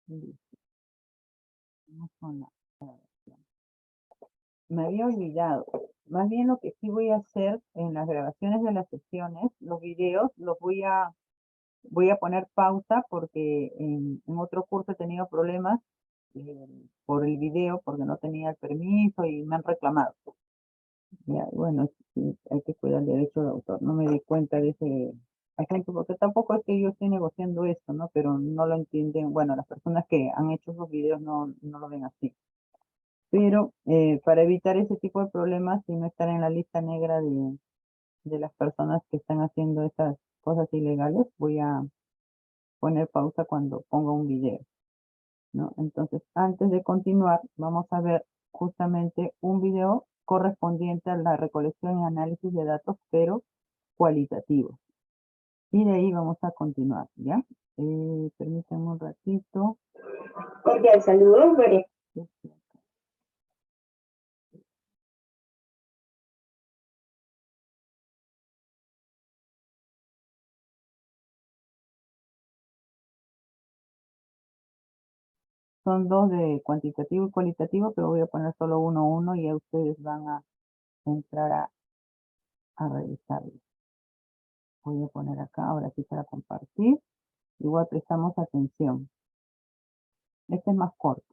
Listo, vamos con la grabación. Me había olvidado. Más bien lo que sí voy a hacer en las grabaciones de las sesiones, los videos, voy a poner pausa porque en otro curso he tenido problemas eh, por el video, porque no tenía el permiso y me han reclamado. Ya, bueno, sí, hay que cuidar el derecho de autor. No me di cuenta de ese asunto, porque tampoco es que yo esté negociando esto, ¿no? Pero no lo entienden. Bueno, las personas que han hecho esos videos no lo ven así. Pero para evitar ese tipo de problemas y no estar en la lista negra de las personas que están haciendo esas cosas ilegales, voy a poner pausa cuando ponga un video, ¿no? Entonces, antes de continuar, vamos a ver justamente un video correspondiente a la recolección y análisis de datos, pero cualitativos. Y de ahí vamos a continuar, ¿ya? Permítanme un ratito. Cordial saludo, María. Son dos de cuantitativo y cualitativo, pero voy a poner solo uno y ya ustedes van a entrar a revisarlo. Voy a poner acá, ahora sí para compartir. Igual prestamos atención. Este es más corto.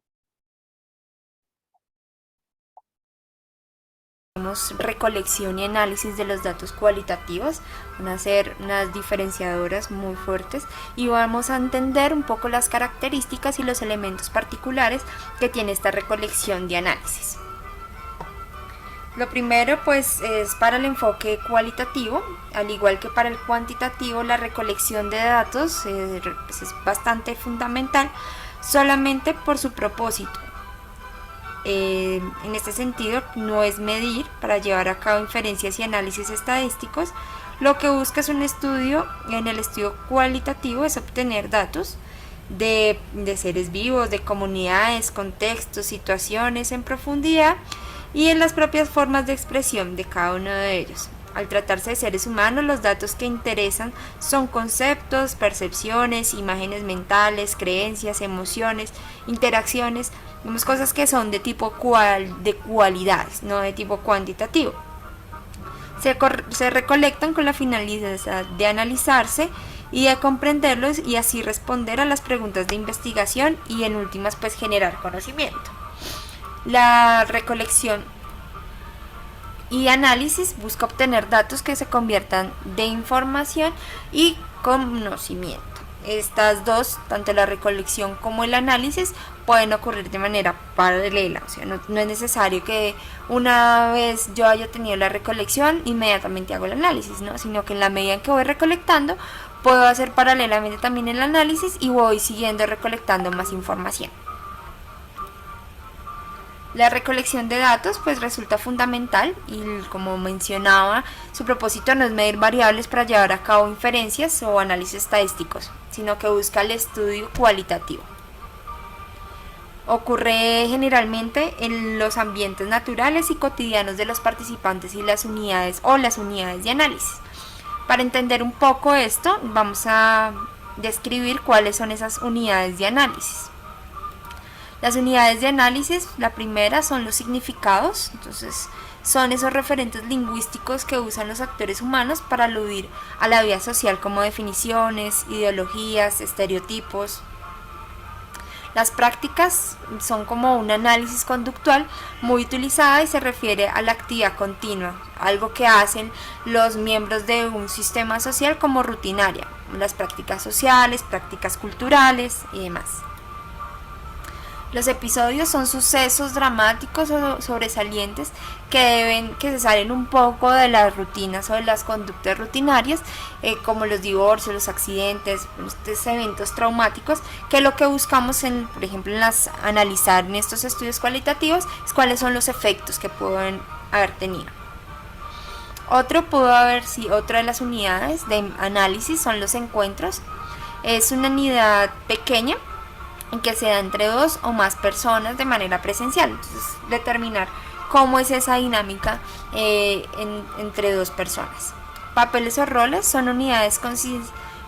Recolección y análisis de los datos cualitativos, van a ser unas diferenciadoras muy fuertes y vamos a entender un poco las características y los elementos particulares que tiene esta recolección de análisis. Lo primero pues es para el enfoque cualitativo, al igual que para el cuantitativo, la recolección de datos es bastante fundamental solamente por su propósito. En este sentido, no es medir para llevar a cabo inferencias y análisis estadísticos. Lo que busca es un estudio, en el estudio cualitativo es obtener datos de seres vivos, de comunidades, contextos, situaciones en profundidad y en las propias formas de expresión de cada uno de ellos. Al tratarse de seres humanos, los datos que interesan son conceptos, percepciones, imágenes mentales, creencias, emociones, interacciones, cosas que son de tipo de cualidades, no de tipo cuantitativo. Se recolectan con la finalidad de analizarse y de comprenderlos y así responder a las preguntas de investigación y en últimas pues generar conocimiento. La recolección y análisis busca obtener datos que se conviertan de información y conocimiento. Estas dos, tanto la recolección como el análisis, pueden ocurrir de manera paralela, o sea, no es necesario que una vez yo haya tenido la recolección, inmediatamente hago el análisis, ¿no? Sino que en la medida en que voy recolectando, puedo hacer paralelamente también el análisis y voy siguiendo recolectando más información. La recolección de datos pues resulta fundamental y como mencionaba, su propósito no es medir variables para llevar a cabo inferencias o análisis estadísticos, sino que busca el estudio cualitativo. Ocurre generalmente en los ambientes naturales y cotidianos de los participantes y las unidades de análisis. Para entender un poco esto, vamos a describir cuáles son esas unidades de análisis. Las unidades de análisis, la primera son los significados, entonces son esos referentes lingüísticos que usan los actores humanos para aludir a la vida social como definiciones, ideologías, estereotipos. Las prácticas son como un análisis conductual muy utilizada y se refiere a la actividad continua, algo que hacen los miembros de un sistema social como rutinaria, las prácticas sociales, prácticas culturales y demás. Los episodios son sucesos dramáticos o sobresalientes que se salen un poco de las rutinas o de las conductas rutinarias, como los divorcios, los accidentes, estos eventos traumáticos, que lo que buscamos, por ejemplo, analizar en estos estudios cualitativos es cuáles son los efectos que pueden haber tenido. Otra de las unidades de análisis son los encuentros. Es una unidad pequeña en que se da entre dos o más personas de manera presencial. Entonces, determinar cómo es esa dinámica entre dos personas. Papeles o roles son unidades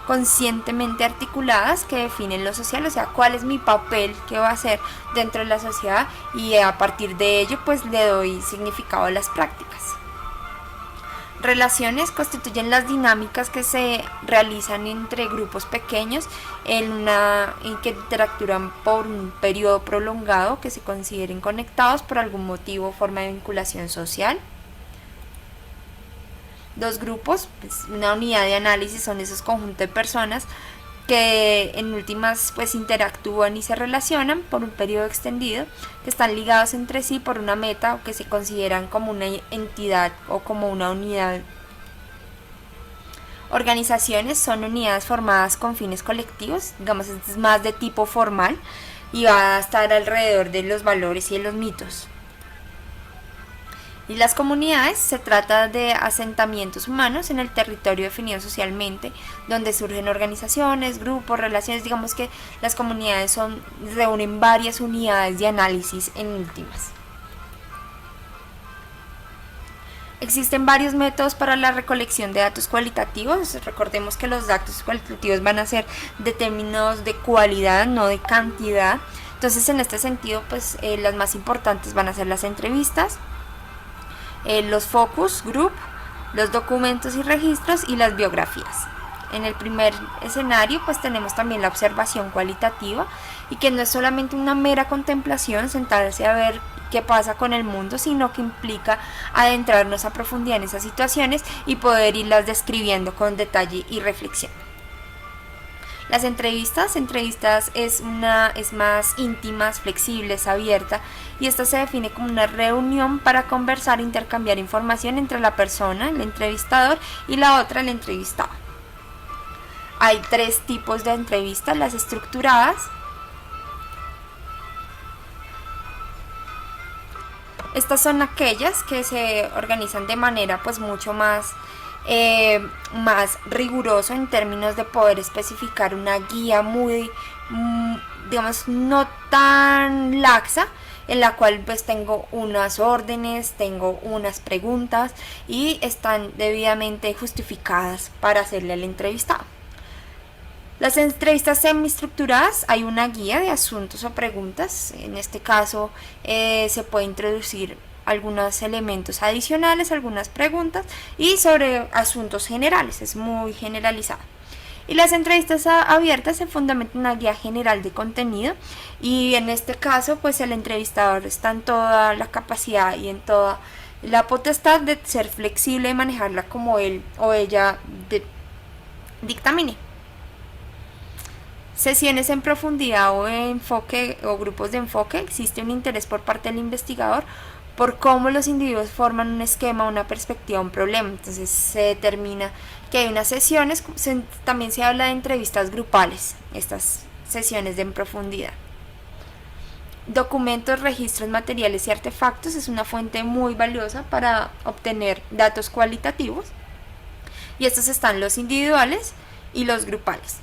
conscientemente articuladas que definen lo social, o sea, cuál es mi papel que va a hacer dentro de la sociedad, y a partir de ello pues le doy significado a las prácticas. Relaciones constituyen las dinámicas que se realizan entre grupos pequeños en que interactúan por un periodo prolongado, que se consideren conectados por algún motivo o forma de vinculación social. Dos grupos, pues una unidad de análisis son esos conjuntos de personas que en últimas pues interactúan y se relacionan por un periodo extendido, que están ligados entre sí por una meta o que se consideran como una entidad o como una unidad. Organizaciones son unidades formadas con fines colectivos, digamos, es más de tipo formal y va a estar alrededor de los valores y de los mitos. Y las comunidades, se trata de asentamientos humanos en el territorio definido socialmente, donde surgen organizaciones, grupos, relaciones. Digamos que las comunidades reúnen varias unidades de análisis en últimas. Existen varios métodos para la recolección de datos cualitativos. Recordemos que los datos cualitativos van a ser determinados de cualidad, no de cantidad. Entonces, en este sentido, pues las más importantes van a ser las entrevistas, los focus group, los documentos y registros y las biografías. En el primer escenario pues tenemos también la observación cualitativa, y que no es solamente una mera contemplación, sentarse a ver qué pasa con el mundo, sino que implica adentrarnos a profundidad en esas situaciones y poder irlas describiendo con detalle y reflexión. Las entrevistas es más íntimas, flexibles, abierta, y esta se define como una reunión para conversar e intercambiar información entre la persona, el entrevistador, y la otra, el entrevistado. Hay tres tipos de entrevistas: las estructuradas. Estas son aquellas que se organizan de manera pues mucho más riguroso en términos de poder especificar una guía muy, digamos, no tan laxa, en la cual pues tengo unas órdenes, tengo unas preguntas y están debidamente justificadas para hacerle al entrevistado. Las entrevistas semiestructuradas, hay una guía de asuntos o preguntas. En este caso se puede introducir algunos elementos adicionales, algunas preguntas y sobre asuntos generales, es muy generalizado. Y las entrevistas abiertas se fundamentan en una guía general de contenido, y en este caso pues el entrevistador está en toda la capacidad y en toda la potestad de ser flexible y manejarla como él o ella dictamine. Sesiones en profundidad o enfoque o grupos de enfoque. Existe un interés por parte del investigador por cómo los individuos forman un esquema, una perspectiva, un problema. Entonces se determina que hay unas sesiones, también se habla de entrevistas grupales, estas sesiones de en profundidad. Documentos, registros, materiales y artefactos es una fuente muy valiosa para obtener datos cualitativos, y estos están los individuales y los grupales.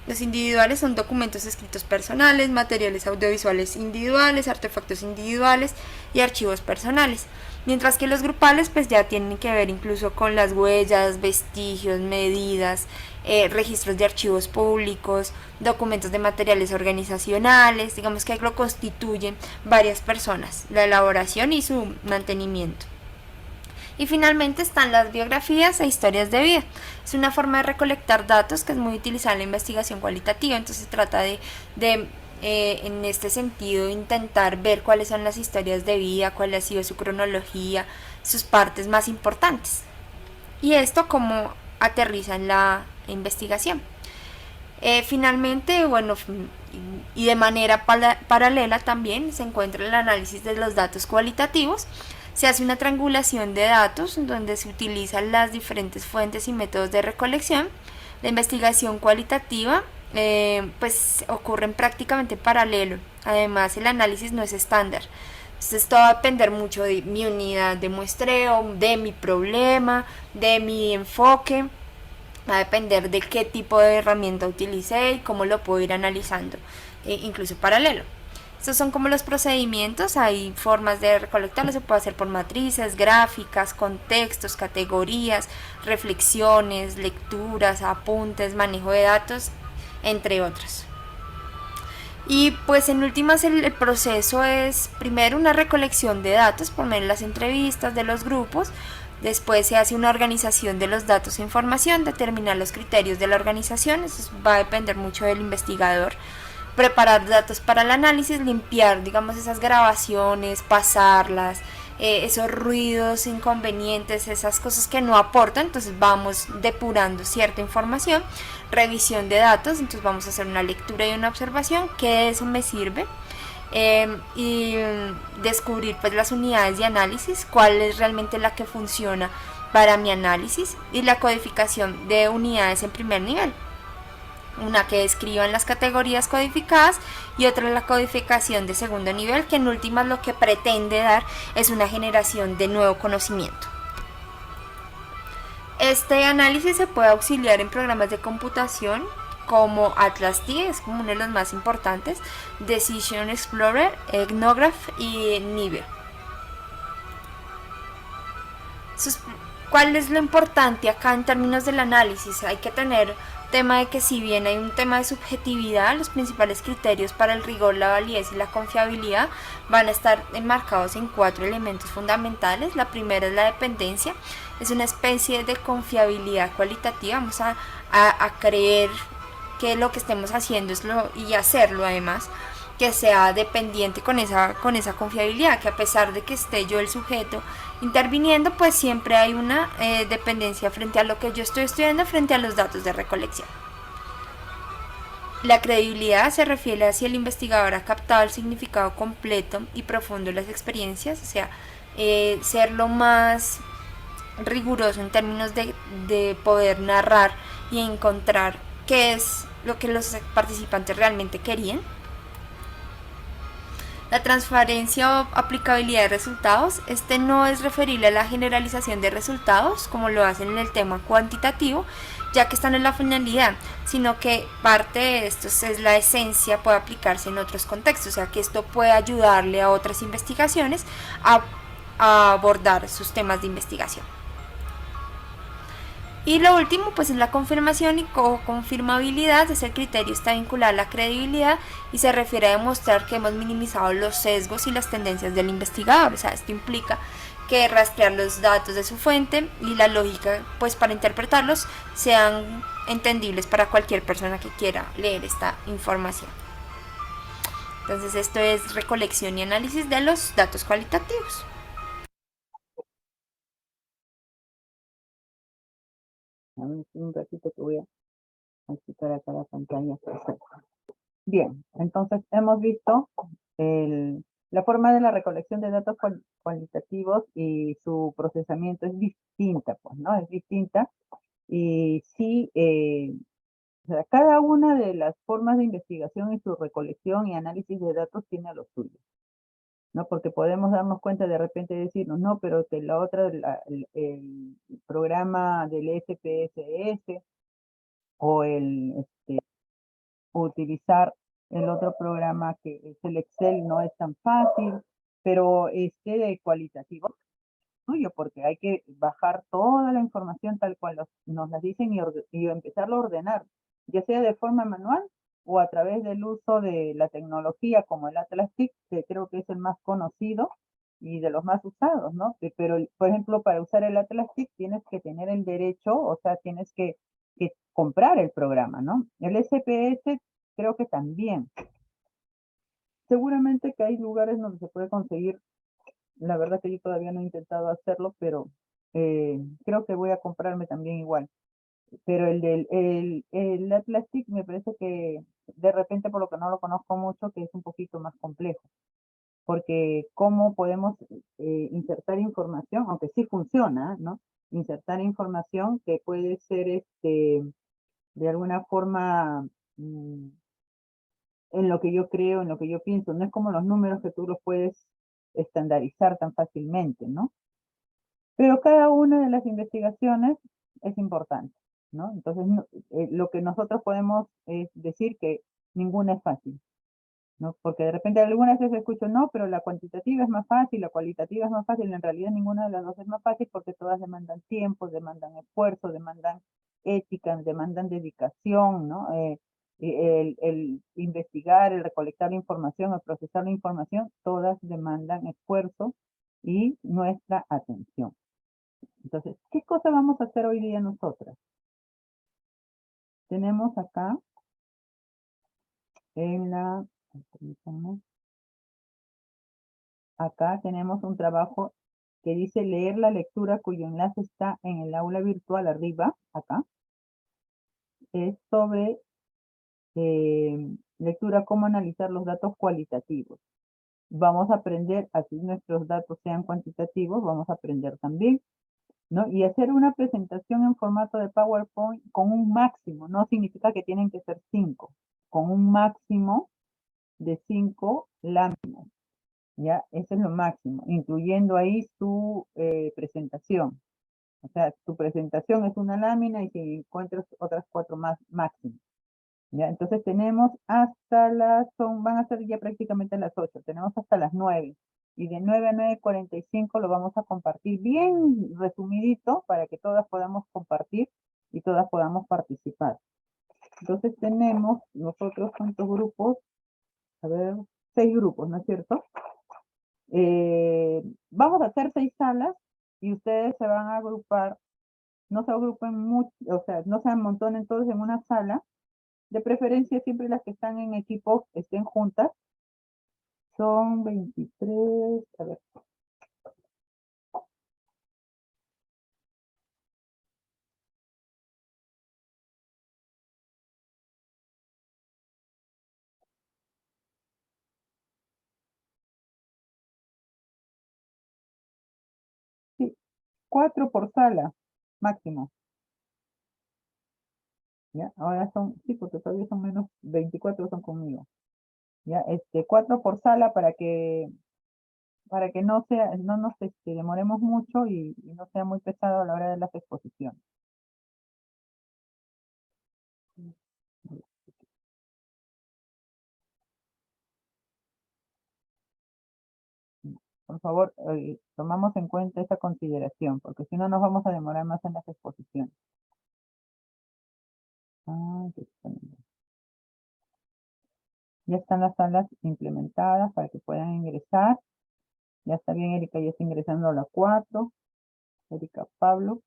Los individuales son documentos escritos personales, materiales audiovisuales individuales, artefactos individuales y archivos personales. Mientras que los grupales pues ya tienen que ver incluso con las huellas, vestigios, medidas, registros de archivos públicos, documentos de materiales organizacionales. Digamos que lo constituyen varias personas, la elaboración y su mantenimiento. Y finalmente están las biografías e historias de vida. Es una forma de recolectar datos que es muy utilizada en la investigación cualitativa. Entonces se trata de en este sentido intentar ver cuáles son las historias de vida, cuál ha sido su cronología, sus partes más importantes. Y esto como aterriza en la investigación. Finalmente, bueno, y de manera paralela también se encuentra el análisis de los datos cualitativos. Se hace una triangulación de datos donde se utilizan las diferentes fuentes y métodos de recolección. La investigación cualitativa pues ocurre prácticamente paralelo. Además, el análisis no es estándar. Entonces, esto va a depender mucho de mi unidad de muestreo, de mi problema, de mi enfoque. Va a depender de qué tipo de herramienta utilicé y cómo lo puedo ir analizando, incluso paralelo. Estos son como los procedimientos, hay formas de recolectarlo, se puede hacer por matrices, gráficas, contextos, categorías, reflexiones, lecturas, apuntes, manejo de datos, entre otros. Y pues en últimas el proceso es primero una recolección de datos por medio de las entrevistas de los grupos, después se hace una organización de los datos e información, determinar los criterios de la organización, eso va a depender mucho del investigador, preparar datos para el análisis, limpiar digamos esas grabaciones, pasarlas, esos ruidos inconvenientes, esas cosas que no aportan, entonces vamos depurando cierta información, revisión de datos, entonces vamos a hacer una lectura y una observación, que de eso me sirve, y descubrir pues las unidades de análisis, cuál es realmente la que funciona para mi análisis, y la codificación de unidades en primer nivel. Una que describan las categorías codificadas y otra la codificación de segundo nivel, que en últimas lo que pretende dar es una generación de nuevo conocimiento. Este análisis se puede auxiliar en programas de computación como Atlas-T, es como uno de los más importantes, Decision Explorer, Ethnograph y Nive. ¿Cuál es lo importante acá en términos del análisis? Hay que tener tema de que si bien hay un tema de subjetividad, los principales criterios para el rigor, la validez y la confiabilidad van a estar enmarcados en 4 elementos fundamentales. La primera es la dependencia, es una especie de confiabilidad cualitativa, vamos a creer que lo que estemos haciendo es y hacerlo además, que sea dependiente con esa confiabilidad, que a pesar de que esté yo el sujeto interviniendo, pues siempre hay una dependencia frente a lo que yo estoy estudiando, frente a los datos de recolección. La credibilidad se refiere a si el investigador ha captado el significado completo y profundo de las experiencias, o sea, ser lo más riguroso en términos de poder narrar y encontrar qué es lo que los participantes realmente querían. La transparencia o aplicabilidad de resultados, no es referible a la generalización de resultados, como lo hacen en el tema cuantitativo, ya que están en la finalidad, sino que parte de esto es la esencia, puede aplicarse en otros contextos, o sea que esto puede ayudarle a otras investigaciones a abordar sus temas de investigación. Y lo último pues es la confirmación y confirmabilidad, ese criterio está vinculado a la credibilidad y se refiere a demostrar que hemos minimizado los sesgos y las tendencias del investigador, o sea, esto implica que rastrear los datos de su fuente y la lógica pues para interpretarlos sean entendibles para cualquier persona que quiera leer esta información. Entonces esto es recolección y análisis de los datos cualitativos. Un ratito que voy a quitar acá la pantalla. Bien, entonces hemos visto la forma de la recolección de datos cualitativos y su procesamiento es distinta, pues, ¿no? Es distinta. Y sí, o sea, cada una de las formas de investigación y su recolección y análisis de datos tiene lo suyo, ¿no? Porque podemos darnos cuenta de repente y decirnos, no, pero que la otra, el programa del SPSS o utilizar el otro programa que es el Excel no es tan fácil, pero de cualitativo suyo, porque hay que bajar toda la información tal cual nos la dicen y empezarlo a ordenar, ya sea de forma manual o a través del uso de la tecnología como el Atlas-TIC, que creo que es el más conocido y de los más usados, ¿no? Pero, por ejemplo, para usar el Atlas-TIC tienes que tener el derecho, o sea, tienes que comprar el programa, ¿no? El SPS creo que también. Seguramente que hay lugares donde se puede conseguir. La verdad que yo todavía no he intentado hacerlo, pero creo que voy a comprarme también igual. Pero el Atlas-TIC me parece que de repente, por lo que no lo conozco mucho, que es un poquito más complejo. Porque cómo podemos insertar información, aunque sí funciona, ¿no? Insertar información que puede ser de alguna forma en lo que yo creo, en lo que yo pienso. No es como los números que tú los puedes estandarizar tan fácilmente, ¿no? Pero cada una de las investigaciones es importante, ¿no? Entonces, lo que nosotros podemos es decir que ninguna es fácil, ¿no? Porque de repente algunas veces escucho, no, pero la cuantitativa es más fácil, la cualitativa es más fácil. En realidad ninguna de las dos es más fácil porque todas demandan tiempo, demandan esfuerzo, demandan ética, demandan dedicación, ¿no? El investigar, el recolectar la información, el procesar la información, todas demandan esfuerzo y nuestra atención. Entonces, ¿qué cosa vamos a hacer hoy día nosotras? Tenemos acá en la, permítanme, acá tenemos un trabajo que dice leer la lectura cuyo enlace está en el aula virtual arriba, acá. Es sobre lectura, cómo analizar los datos cualitativos. Vamos a aprender, así nuestros datos sean cuantitativos, vamos a aprender también, ¿no? Y hacer una presentación en formato de PowerPoint con un máximo, no significa que tienen que ser 5, con un máximo de 5 láminas. ¿Ya? Eso es lo máximo, incluyendo ahí su presentación. O sea, tu presentación es una lámina y si encuentras otras 4 más máximo. ¿Ya? Entonces tenemos hasta van a ser ya prácticamente las 8, tenemos hasta las 9. Y de 9 a 9:45 lo vamos a compartir bien resumidito para que todas podamos compartir y todas podamos participar. Entonces tenemos nosotros, ¿cuántos grupos? A ver, 6 grupos, ¿no es cierto? Vamos a hacer 6 salas y ustedes se van a agrupar, no se agrupen mucho, o sea, no se amontonen todos en una sala, de preferencia siempre las que están en equipos estén juntas, son 23, a ver. Sí, 4 por sala, máximo. ¿Ya? Ahora son, sí, porque todavía son menos, 24 son conmigo. ¿Ya? 4 por sala para que no sea, no nos demoremos mucho y no sea muy pesado a la hora de las exposiciones. Por favor, tomamos en cuenta esa consideración, porque si no nos vamos a demorar más en las exposiciones. Ya están las salas implementadas para que puedan ingresar. Ya está bien, Erika, ya está ingresando a la 4. Erika Pablo.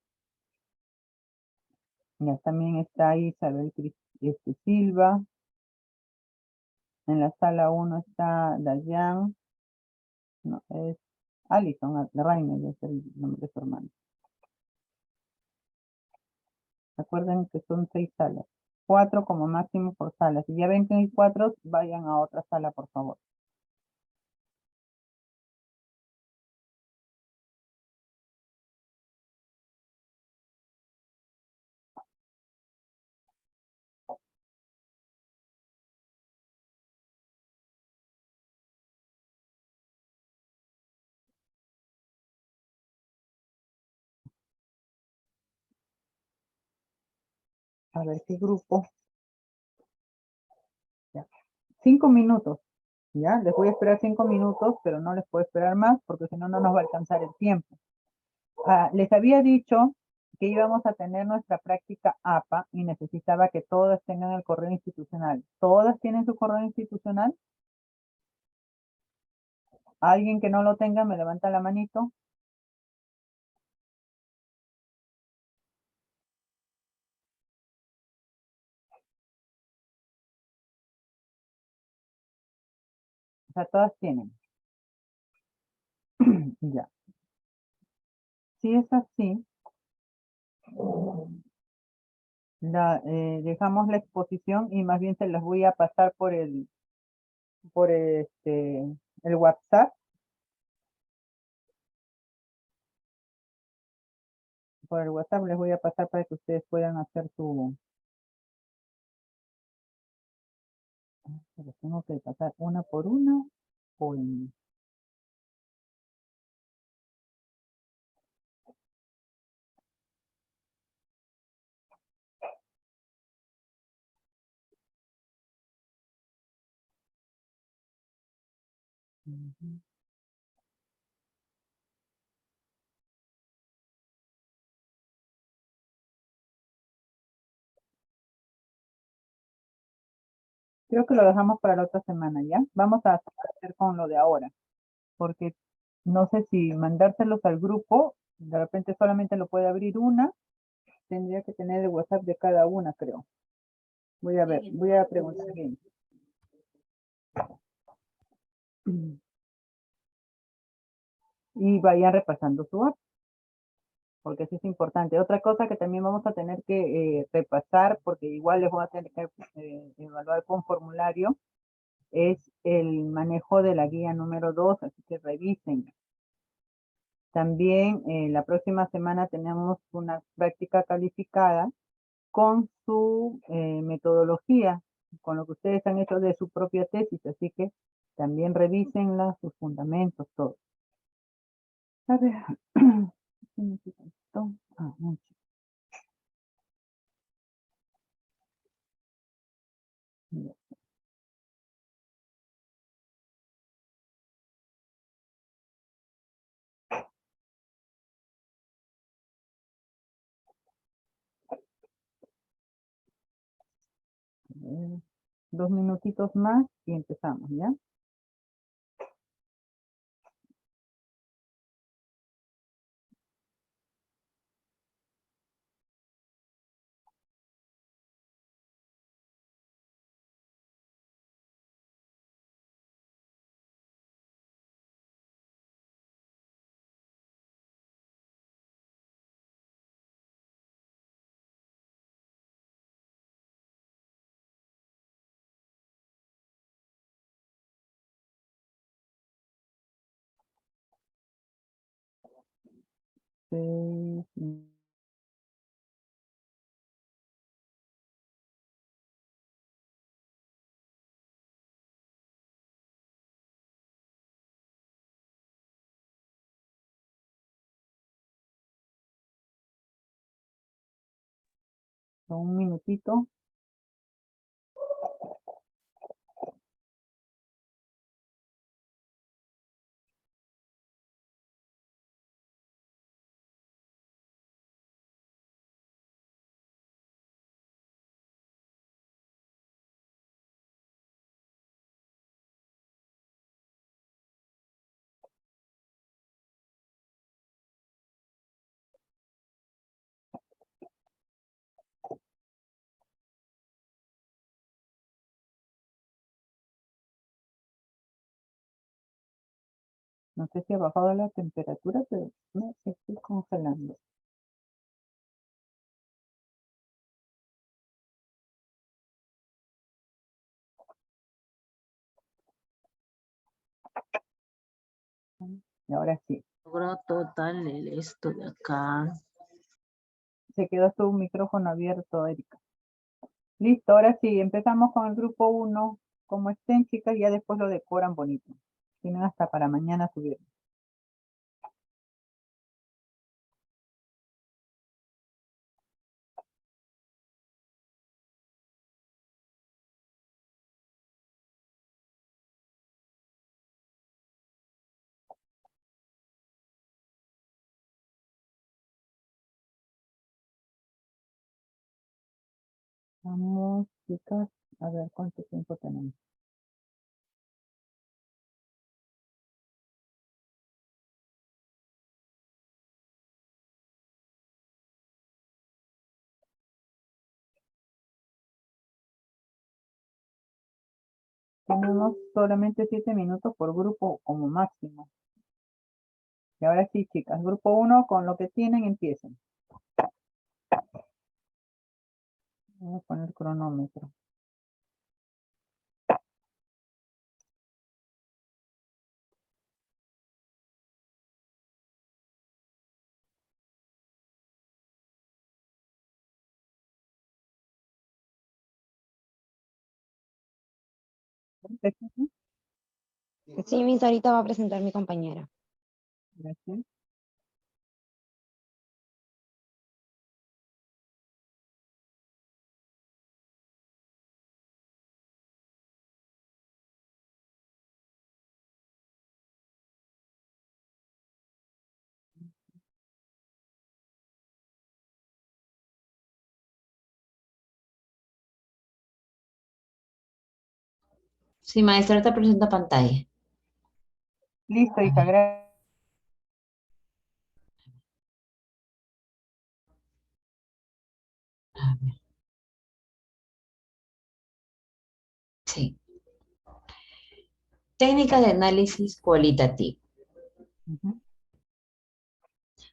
Ya también está ahí Isabel Silva. En la sala 1 está Dayan. No, es Alison Rainer, es el nombre de su hermano. Recuerden que son 6 salas. 4 como máximo por sala. Si ya ven que hay 4, vayan a otra sala, por favor. A ver qué grupo. Ya. 5 minutos. Ya, les voy a esperar 5 minutos, pero no les puedo esperar más porque si no, no nos va a alcanzar el tiempo. Les había dicho que íbamos a tener nuestra práctica APA y necesitaba que todas tengan el correo institucional. ¿Todas tienen su correo institucional? ¿Alguien que no lo tenga me levanta la manito? O sea, todas tienen. Ya. Si es así, dejamos la exposición y más bien se las voy a pasar por el WhatsApp. Por el WhatsApp les voy a pasar para que ustedes puedan hacer su... Pero tengo que pasar una por una o en... Ujú. Creo que lo dejamos para la otra semana, ¿ya? Vamos a hacer con lo de ahora, porque no sé si mandárselos al grupo, de repente solamente lo puede abrir una, tendría que tener el WhatsApp de cada una, creo. Voy a ver, voy a preguntar bien. Y vayan repasando su app, porque eso es importante. Otra cosa que también vamos a tener que repasar, porque igual les voy a tener que evaluar con formulario, es el manejo de la guía número 2, así que revisen. También la próxima semana tenemos una práctica calificada con su metodología, con lo que ustedes han hecho de su propia tesis, así que también revísenla, sus fundamentos, todo. A ver, ¿qué necesito esto? Ah, mucho. Ya. 2 minutitos más y empezamos, ¿ya? Seis, un minutito. No sé si ha bajado la temperatura, pero me estoy congelando. Y ahora sí. Logro total esto de acá. Se quedó su micrófono abierto, Erika. Listo, ahora sí, empezamos con el grupo 1. Como estén, chicas, ya después lo decoran bonito. Tienen hasta para mañana subir. Vamos, chicas, a ver cuánto tiempo tenemos. Tenemos solamente 7 minutos por grupo como máximo. Y ahora sí, chicas, grupo 1, con lo que tienen, empiecen. Voy a poner cronómetro. Perfecto. Sí, Miss, ahorita va a presentar mi compañera. Gracias. Sí, maestra, ahorita presenta pantalla. Listo, A hija, ver, gracias. a ver. Sí. Técnica de análisis cualitativo. Ujú.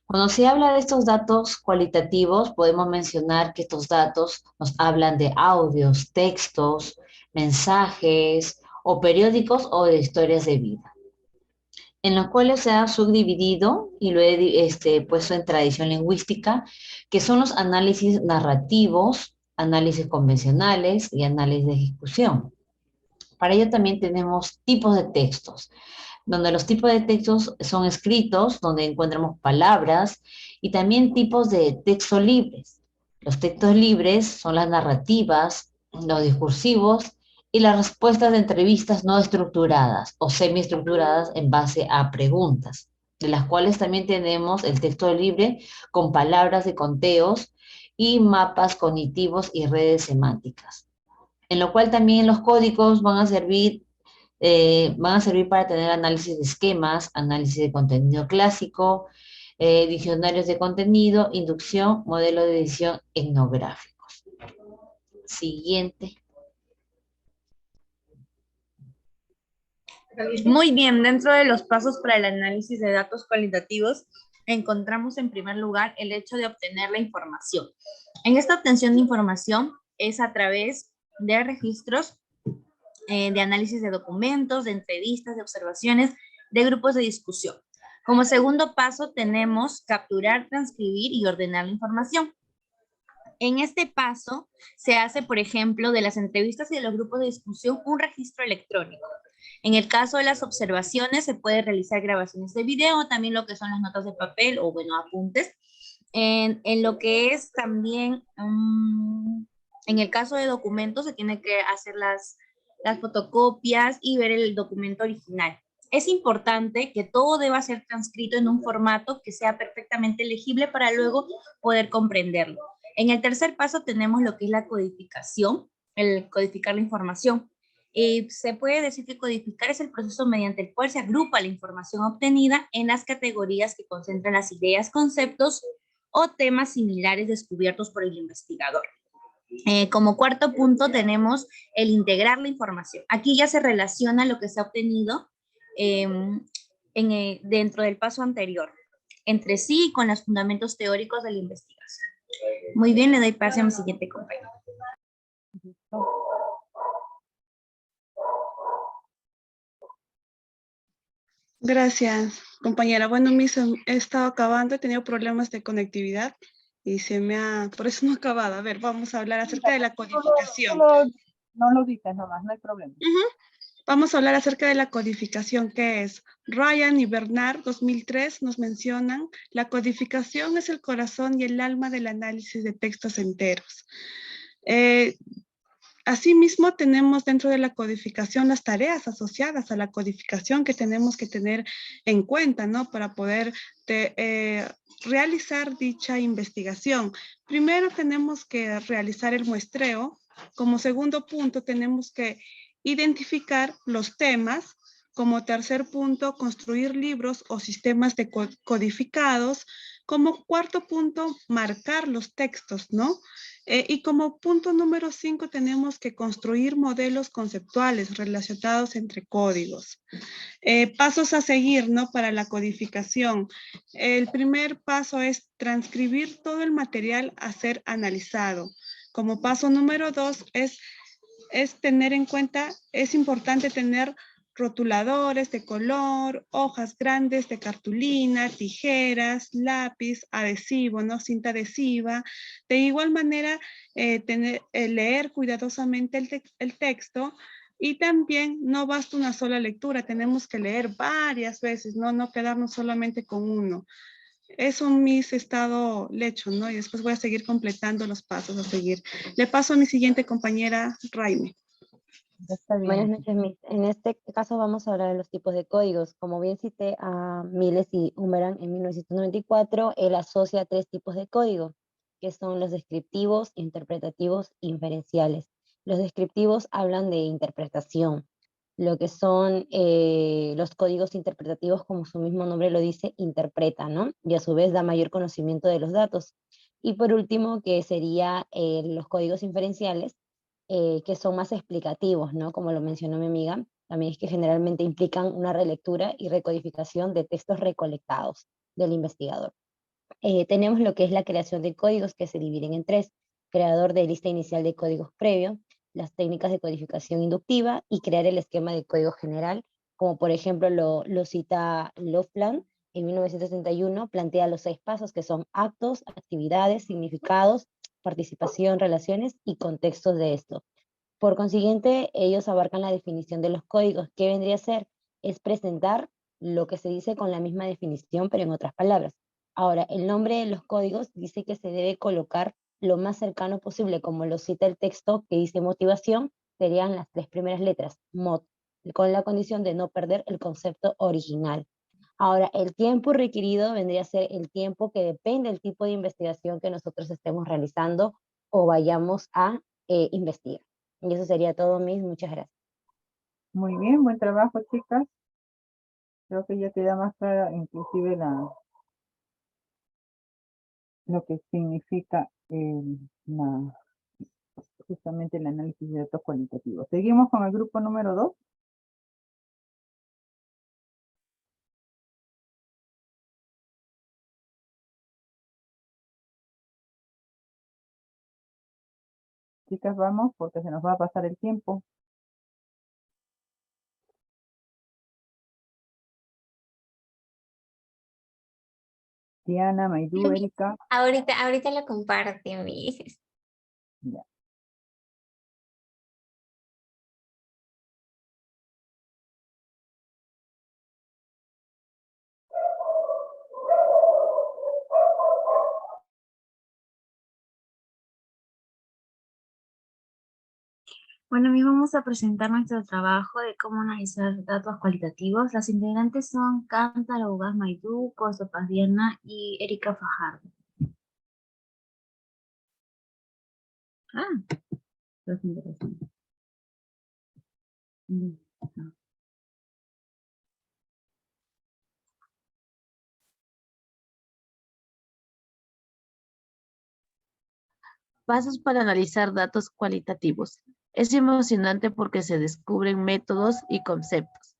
Cuando se habla de estos datos cualitativos, podemos mencionar que estos datos nos hablan de audios, textos, mensajes o periódicos o de historias de vida, en los cuales se ha subdividido y lo he puesto en tradición lingüística, que son los análisis narrativos, análisis convencionales y análisis de ejecución. Para ello también tenemos tipos de textos, donde los tipos de textos son escritos, donde encontramos palabras, y también tipos de textos libres. Los textos libres son las narrativas, los discursivos y las respuestas de entrevistas no estructuradas o semiestructuradas en base a preguntas, de las cuales también tenemos el texto libre con palabras de conteos y mapas cognitivos y redes semánticas, en lo cual también los códigos van a servir para tener análisis de esquemas, análisis de contenido clásico, diccionarios de contenido, inducción, modelo de edición etnográficos. Siguiente. Muy bien, dentro de los pasos para el análisis de datos cualitativos, encontramos en primer lugar el hecho de obtener la información. En esta obtención de información es a través de registros de análisis de documentos, de entrevistas, de observaciones, de grupos de discusión. Como segundo paso tenemos capturar, transcribir y ordenar la información. En este paso se hace, por ejemplo, de las entrevistas y de los grupos de discusión un registro electrónico. En el caso de las observaciones se puede realizar grabaciones de video, también lo que son las notas de papel o, bueno, apuntes. En lo que es también, en el caso de documentos, se tiene que hacer las fotocopias y ver el documento original. Es importante que todo deba ser transcrito en un formato que sea perfectamente legible para luego poder comprenderlo. En el tercer paso tenemos lo que es la codificación, el codificar la información. Se puede decir que codificar es el proceso mediante el cual se agrupa la información obtenida en las categorías que concentran las ideas, conceptos o temas similares descubiertos por el investigador. Como cuarto punto tenemos el integrar la información. Aquí ya se relaciona lo que se ha obtenido dentro del paso anterior, entre sí y con los fundamentos teóricos de la investigación. Muy bien, le doy pase a mi siguiente compañero. Gracias, compañera. Bueno, he estado acabando, he tenido problemas de conectividad y por eso no he acabado. A ver, vamos a hablar acerca de la codificación. No lo dices nomás, no hay problema. Vamos a hablar acerca de la codificación, que es Ryan y Bernard, 2003, nos mencionan: la codificación es el corazón y el alma del análisis de textos enteros. Asimismo, tenemos dentro de la codificación las tareas asociadas a la codificación que tenemos que tener en cuenta, ¿no? Para poder realizar dicha investigación. Primero tenemos que realizar el muestreo. Como segundo punto tenemos que identificar los temas. Como tercer punto, construir libros o sistemas de codificados. Como cuarto punto, marcar los textos, ¿no? Y como punto número 5 tenemos que construir modelos conceptuales relacionados entre códigos. Pasos a seguir, ¿no? Para la codificación. El primer paso es transcribir todo el material a ser analizado. Como paso número 2 es tener en cuenta, es importante tener rotuladores de color, hojas grandes de cartulina, tijeras, lápiz, adhesivo, ¿no? Cinta adhesiva. De igual manera, leer cuidadosamente el texto, y también no basta una sola lectura, tenemos que leer varias veces, no quedarnos solamente con uno. Eso mis estado lecho, ¿no? Y después voy a seguir completando los pasos a seguir. Le paso a mi siguiente compañera, Raime. Está bien. Buenas noches, Miss. En este caso vamos a hablar de los tipos de códigos. Como bien cité a Miles y Humeran en 1994, él asocia 3 tipos de código, que son los descriptivos, interpretativos e inferenciales. Los descriptivos hablan de interpretación. lo que son los códigos interpretativos, como su mismo nombre lo dice, interpreta, ¿no? Y a su vez da mayor conocimiento de los datos. Y por último, que sería los códigos inferenciales, que son más explicativos, ¿no? Como lo mencionó mi amiga, también es que generalmente implican una relectura y recodificación de textos recolectados del investigador. Tenemos lo que es la creación de códigos, que se dividen en tres: creador de lista inicial de códigos previo, las técnicas de codificación inductiva y crear el esquema de código general, como por ejemplo lo cita Löfland en 1961, plantea los 6 pasos, que son actos, actividades, significados, participación, relaciones y contextos de esto. Por consiguiente, ellos abarcan la definición de los códigos. ¿Qué vendría a ser? Es presentar lo que se dice con la misma definición, pero en otras palabras. Ahora, el nombre de los códigos dice que se debe colocar lo más cercano posible, como lo cita el texto que dice motivación, serían las 3 primeras letras, mod, con la condición de no perder el concepto original. Ahora, el tiempo requerido vendría a ser el tiempo que depende del tipo de investigación que nosotros estemos realizando o vayamos a investigar. Y eso sería todo, Miss. Muchas gracias. Muy bien, buen trabajo, chicas. Creo que ya queda más clara inclusive lo que significa justamente el análisis de datos cualitativos. Seguimos con el grupo número 2. Chicas, vamos, porque se nos va a pasar el tiempo. Diana, Maidú, Erika. Ahorita lo comparte, Miss. Ya. Bueno, hoy vamos a presentar nuestro trabajo de cómo analizar datos cualitativos. Las integrantes son Cántaro, Ugaz Maidú, Corso Paz Diana y Erika Fajardo. Es interesante. Pasos para analizar datos cualitativos. Es emocionante porque se descubren métodos y conceptos.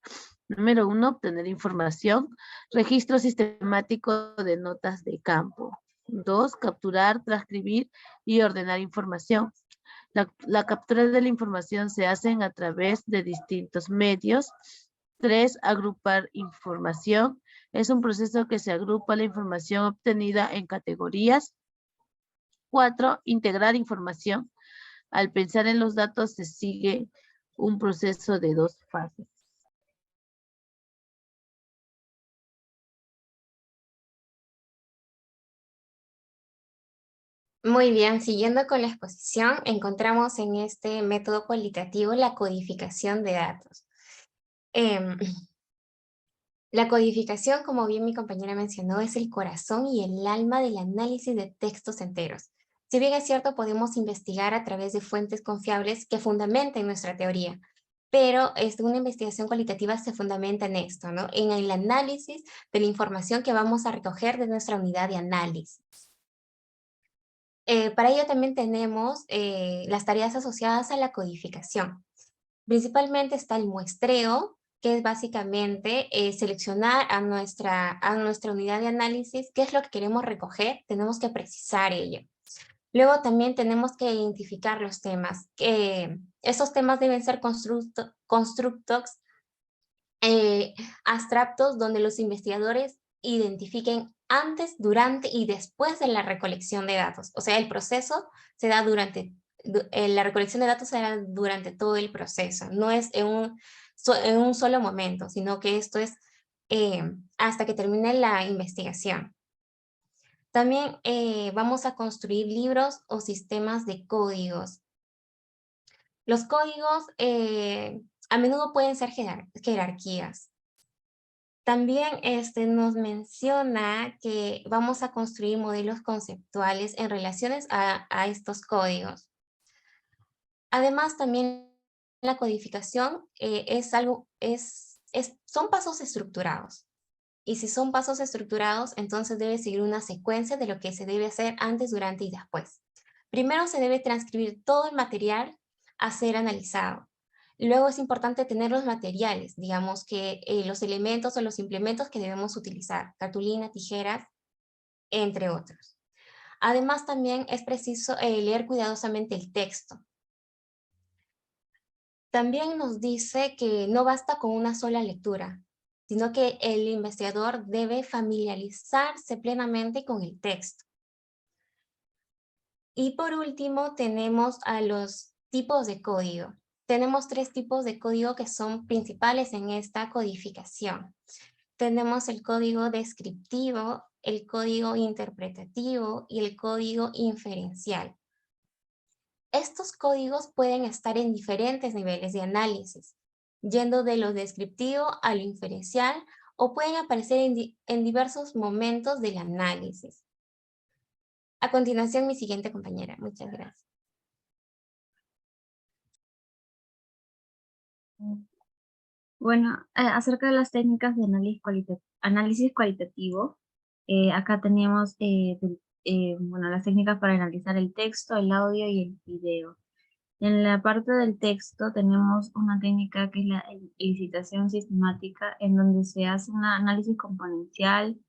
Número 1, obtener información. Registro sistemático de notas de campo. 2, capturar, transcribir y ordenar información. La captura de la información se hace a través de distintos medios. 3, agrupar información. Es un proceso que se agrupa la información obtenida en categorías. 4, integrar información. Al pensar en los datos se sigue un proceso de 2 fases. Muy bien, siguiendo con la exposición, encontramos en este método cualitativo la codificación de datos. La codificación, como bien mi compañera mencionó, es el corazón y el alma del análisis de textos enteros. Si bien es cierto, podemos investigar a través de fuentes confiables que fundamenten nuestra teoría, pero una investigación cualitativa se fundamenta en esto, ¿no? En el análisis de la información que vamos a recoger de nuestra unidad de análisis. Para ello también tenemos las tareas asociadas a la codificación. Principalmente está el muestreo, que es básicamente seleccionar a nuestra unidad de análisis qué es lo que queremos recoger, tenemos que precisar ello. Luego también tenemos que identificar los temas. Esos temas deben ser constructos abstractos donde los investigadores identifiquen antes, durante y después de la recolección de datos. O sea, el proceso se da la recolección de datos se da durante todo el proceso. No es en un solo momento, sino que esto es hasta que termine la investigación. También vamos a construir libros o sistemas de códigos. Los códigos a menudo pueden ser jerarquías. También nos menciona que vamos a construir modelos conceptuales en relaciones a estos códigos. Además, también la codificación son pasos estructurados. Y si son pasos estructurados, entonces debe seguir una secuencia de lo que se debe hacer antes, durante y después. Primero se debe transcribir todo el material a ser analizado. Luego es importante tener los materiales, digamos que los elementos o los implementos que debemos utilizar, cartulina, tijeras, entre otros. Además, también es preciso leer cuidadosamente el texto. También nos dice que no basta con una sola lectura, sino que el investigador debe familiarizarse plenamente con el texto. Y por último, tenemos a los tipos de código. Tenemos 3 tipos de código que son principales en esta codificación. Tenemos el código descriptivo, el código interpretativo y el código inferencial. Estos códigos pueden estar en diferentes niveles de análisis, yendo de lo descriptivo a lo inferencial, o pueden aparecer en diversos momentos del análisis. A continuación, mi siguiente compañera. Muchas gracias. Bueno, acerca de las técnicas de análisis cualitativo, acá tenemos las técnicas para analizar el texto, el audio y el video. En la parte del texto tenemos una técnica que es la elicitación sistemática, en donde se hace un análisis componencial,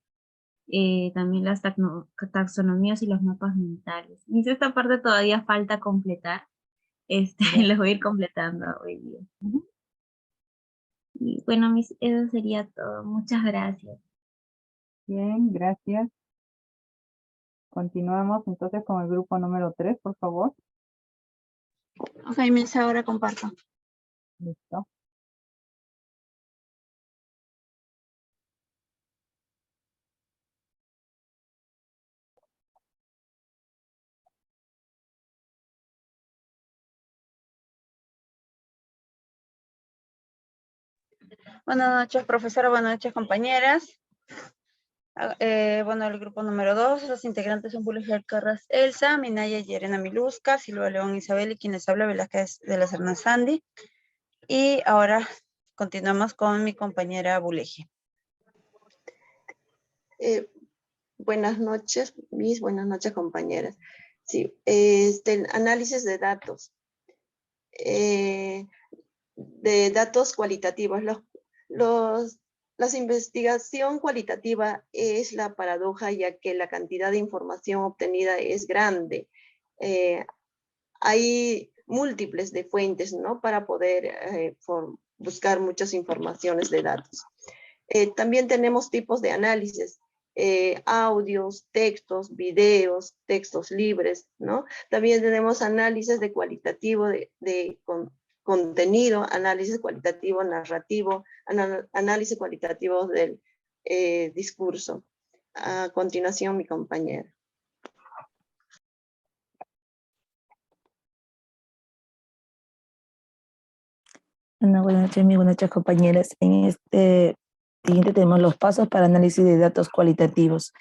también las taxonomías y los mapas mentales. Y esta parte todavía falta completar, les voy a ir completando hoy día. Y bueno, eso sería todo. Muchas gracias. Bien, gracias. Continuamos entonces con el grupo número 3, por favor. Ok, Miss, ahora comparto. Listo. Buenas noches, profesora. Buenas noches, compañeras. Bueno, el grupo número 2, los integrantes son Bulger Carras Elsa, Minaya Yerena Miluska, Silva León Isabel y quienes habla Velázquez de la Serna Sandy. Y ahora continuamos con mi compañera Buleje. Buenas noches, Miss, buenas noches, compañeras. Sí, análisis de datos. De datos cualitativos. La investigación cualitativa es la paradoja, ya que la cantidad de información obtenida es grande. Hay múltiples de fuentes, ¿no?, para poder buscar muchas informaciones de datos. También tenemos tipos de análisis. Audios, textos, videos, textos libres, ¿no? También tenemos análisis de cualitativo de contenido, análisis cualitativo narrativo, análisis cualitativo del discurso. A continuación, mi compañera. Buenas noches, compañeras. En este siguiente tenemos los pasos para análisis de datos cualitativos.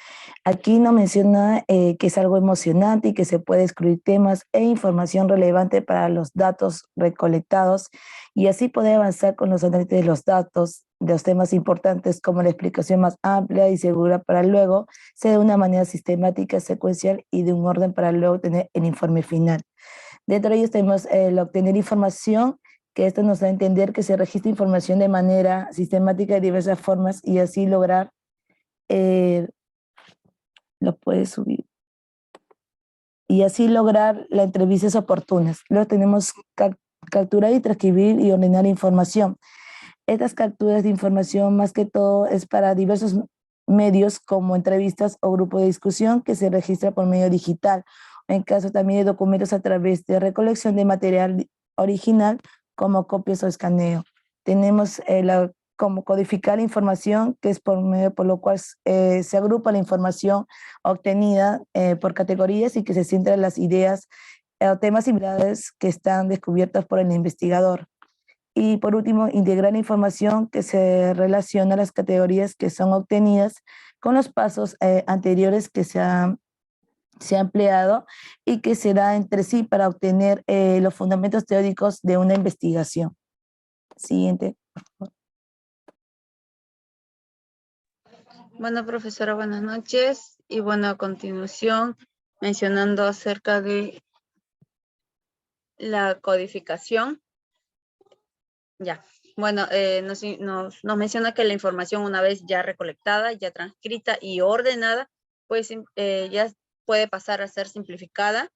Aquí nos menciona que es algo emocionante y que se puede excluir temas e información relevante para los datos recolectados y así poder avanzar con los análisis de los datos, de los temas importantes como la explicación más amplia y segura para luego ser de una manera sistemática, secuencial y de un orden para luego tener el informe final. Dentro de ellos tenemos el obtener información, que esto nos da a entender que se registra información de manera sistemática de diversas formas y así lograr, lo puedes subir, y así lograr las entrevistas oportunas. Luego tenemos capturar y transcribir y ordenar información. Estas capturas de información más que todo es para diversos medios como entrevistas o grupo de discusión que se registra por medio digital. En caso también de documentos a través de recolección de material original como copias o escaneo. Tenemos como codificar la información, que es por medio por lo cual se agrupa la información obtenida por categorías y que se centran las ideas o temas similares que están descubiertas por el investigador. Y por último, integrar la información que se relaciona a las categorías que son obtenidas con los pasos anteriores que se han se ha empleado y que se da entre sí para obtener los fundamentos teóricos de una investigación. Siguiente. Bueno, profesora, buenas noches. Y bueno, a continuación, mencionando acerca de la codificación. Ya, bueno, nos menciona que la información una vez ya recolectada, ya transcrita y ordenada, pues ya puede pasar a ser simplificada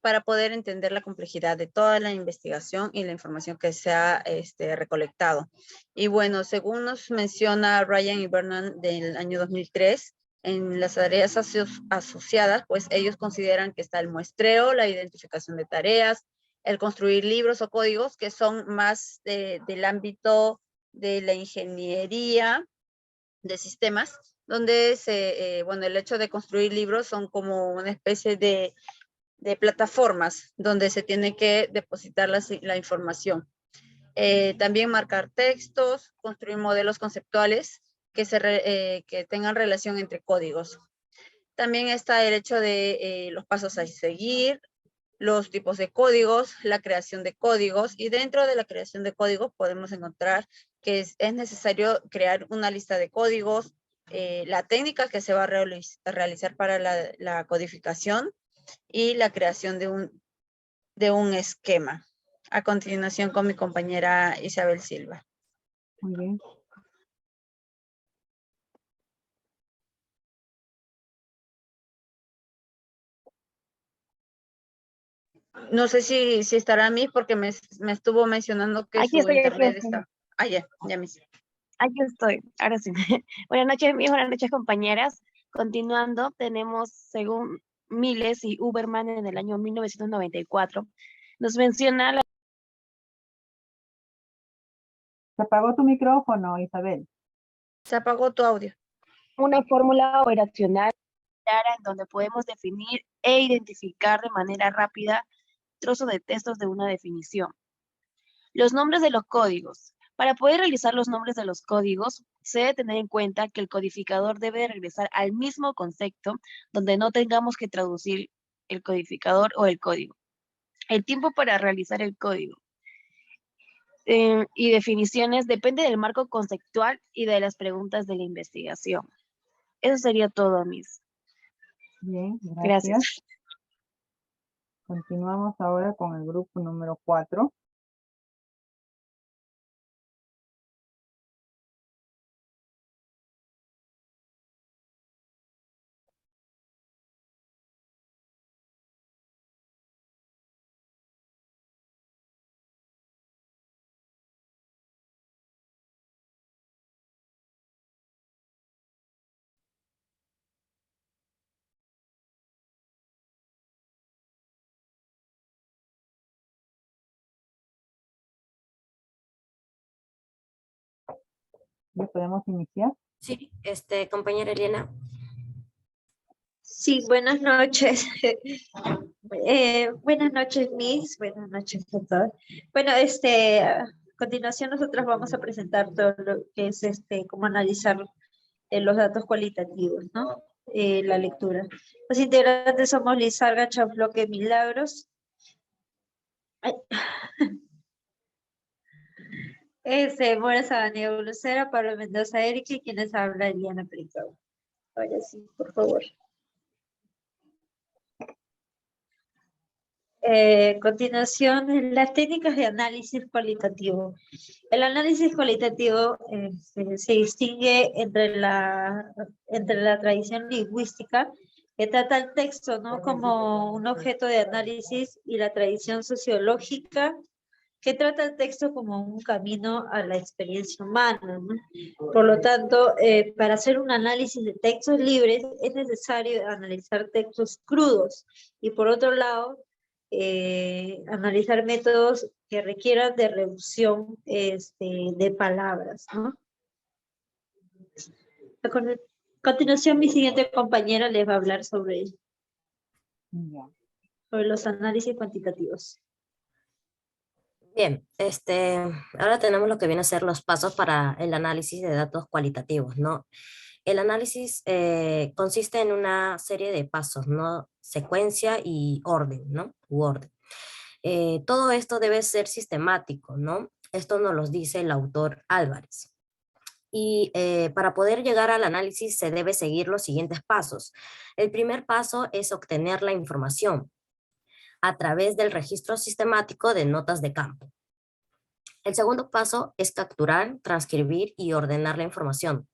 para poder entender la complejidad de toda la investigación y la información que se ha recolectado. Y bueno, según nos menciona Ryan y Vernon del año 2003, en las tareas asociadas, pues ellos consideran que está el muestreo, la identificación de tareas, el construir libros o códigos que son más del ámbito de la ingeniería de sistemas, donde bueno, el hecho de construir libros son como una especie de plataformas donde se tiene que depositar la información. También marcar textos, construir modelos conceptuales que tengan relación entre códigos. También está el hecho de los pasos a seguir, los tipos de códigos, la creación de códigos, y dentro de la creación de códigos podemos encontrar que es necesario crear una lista de códigos, la técnica que se va a realizar para la codificación y la creación de un esquema. A continuación con mi compañera Isabel Silva. Muy bien. No sé si estará a mí porque me estuvo mencionando que Aquí su estoy, aquí internet estoy. está. Ah, ya me sé. Aquí estoy, ahora sí. Buenas noches, mis buenas noches, compañeras. Continuando, tenemos, según Miles y Uberman en el año 1994, nos menciona Se apagó tu micrófono, Isabel. Se apagó tu audio. una fórmula operacional clara en donde podemos definir e identificar de manera rápida trozos de textos de una definición. Los nombres de los códigos. Para poder realizar los nombres de los códigos, se debe tener en cuenta que el codificador debe regresar al mismo concepto donde no tengamos que traducir el codificador o el código. El tiempo para realizar el código y definiciones depende del marco conceptual y de las preguntas de la investigación. Eso sería todo, Miss. Bien, gracias. Gracias. Continuamos ahora con el grupo número 4. ¿Ya podemos iniciar? Sí, compañera Elena. Sí, buenas noches. Buenas noches, Miss. Buenas noches, doctor. Bueno, a continuación nosotros vamos a presentar todo lo que es cómo analizar los datos cualitativos, ¿no? La lectura. Los integrantes somos Lizarga Chanfloque Milagros. Ay. Mora Sabaneo Lucera, Pablo Mendoza Eric y quienes habla Eliana Pericao. Ahora sí, por favor. Continuación, las técnicas de análisis cualitativo. El análisis cualitativo se distingue entre la tradición lingüística, que trata el texto, ¿no?, como un objeto de análisis, y la tradición sociológica, que trata el texto como un camino a la experiencia humana, ¿no? Por lo tanto, para hacer un análisis de textos libres es necesario analizar textos crudos, y por otro lado, analizar métodos que requieran de reducción de palabras, ¿no? A continuación, mi siguiente compañera les va a hablar sobre los análisis cuantitativos. Bien, ahora tenemos lo que viene a ser los pasos para el análisis de datos cualitativos, ¿no? El análisis consiste en una serie de pasos, ¿no? secuencia y orden, ¿no? U orden. Todo esto debe ser sistemático, ¿no? Esto nos lo dice el autor Álvarez. Y para poder llegar al análisis se debe seguir los siguientes pasos. El primer paso es obtener la información a través del registro sistemático de notas de campo. El segundo paso es capturar, transcribir y ordenar la información.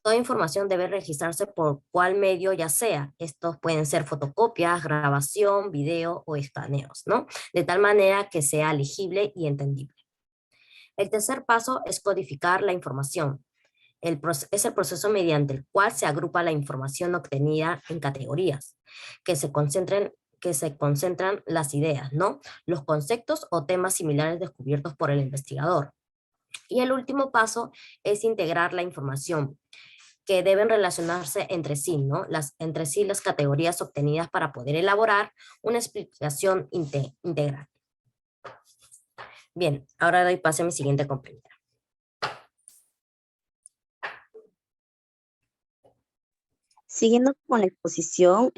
Toda información debe registrarse por cual medio ya sea. Estos pueden ser fotocopias, grabación, video o escaneos, ¿no? De tal manera que sea legible y entendible. El tercer paso es codificar la información. Es el proceso mediante el cual se agrupa la información obtenida en categorías, que se concentran las ideas, ¿no? Los conceptos o temas similares descubiertos por el investigador. Y el último paso es integrar la información, que deben relacionarse entre sí, ¿no? Entre sí las categorías obtenidas para poder elaborar una explicación integral. Bien, ahora doy paso a mi siguiente compañera. Siguiendo con la exposición,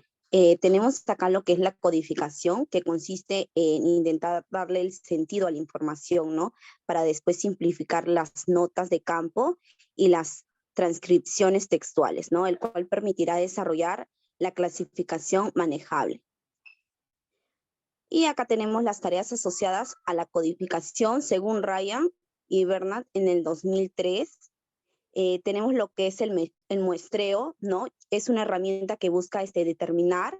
tenemos acá lo que es la codificación, que consiste en intentar darle el sentido a la información, ¿no? Para después simplificar las notas de campo y las transcripciones textuales, ¿no? El cual permitirá desarrollar la clasificación manejable. Y acá tenemos las tareas asociadas a la codificación según Ryan y Bernard en el 2003. Tenemos lo que es el muestreo, ¿no? Es una herramienta que busca determinar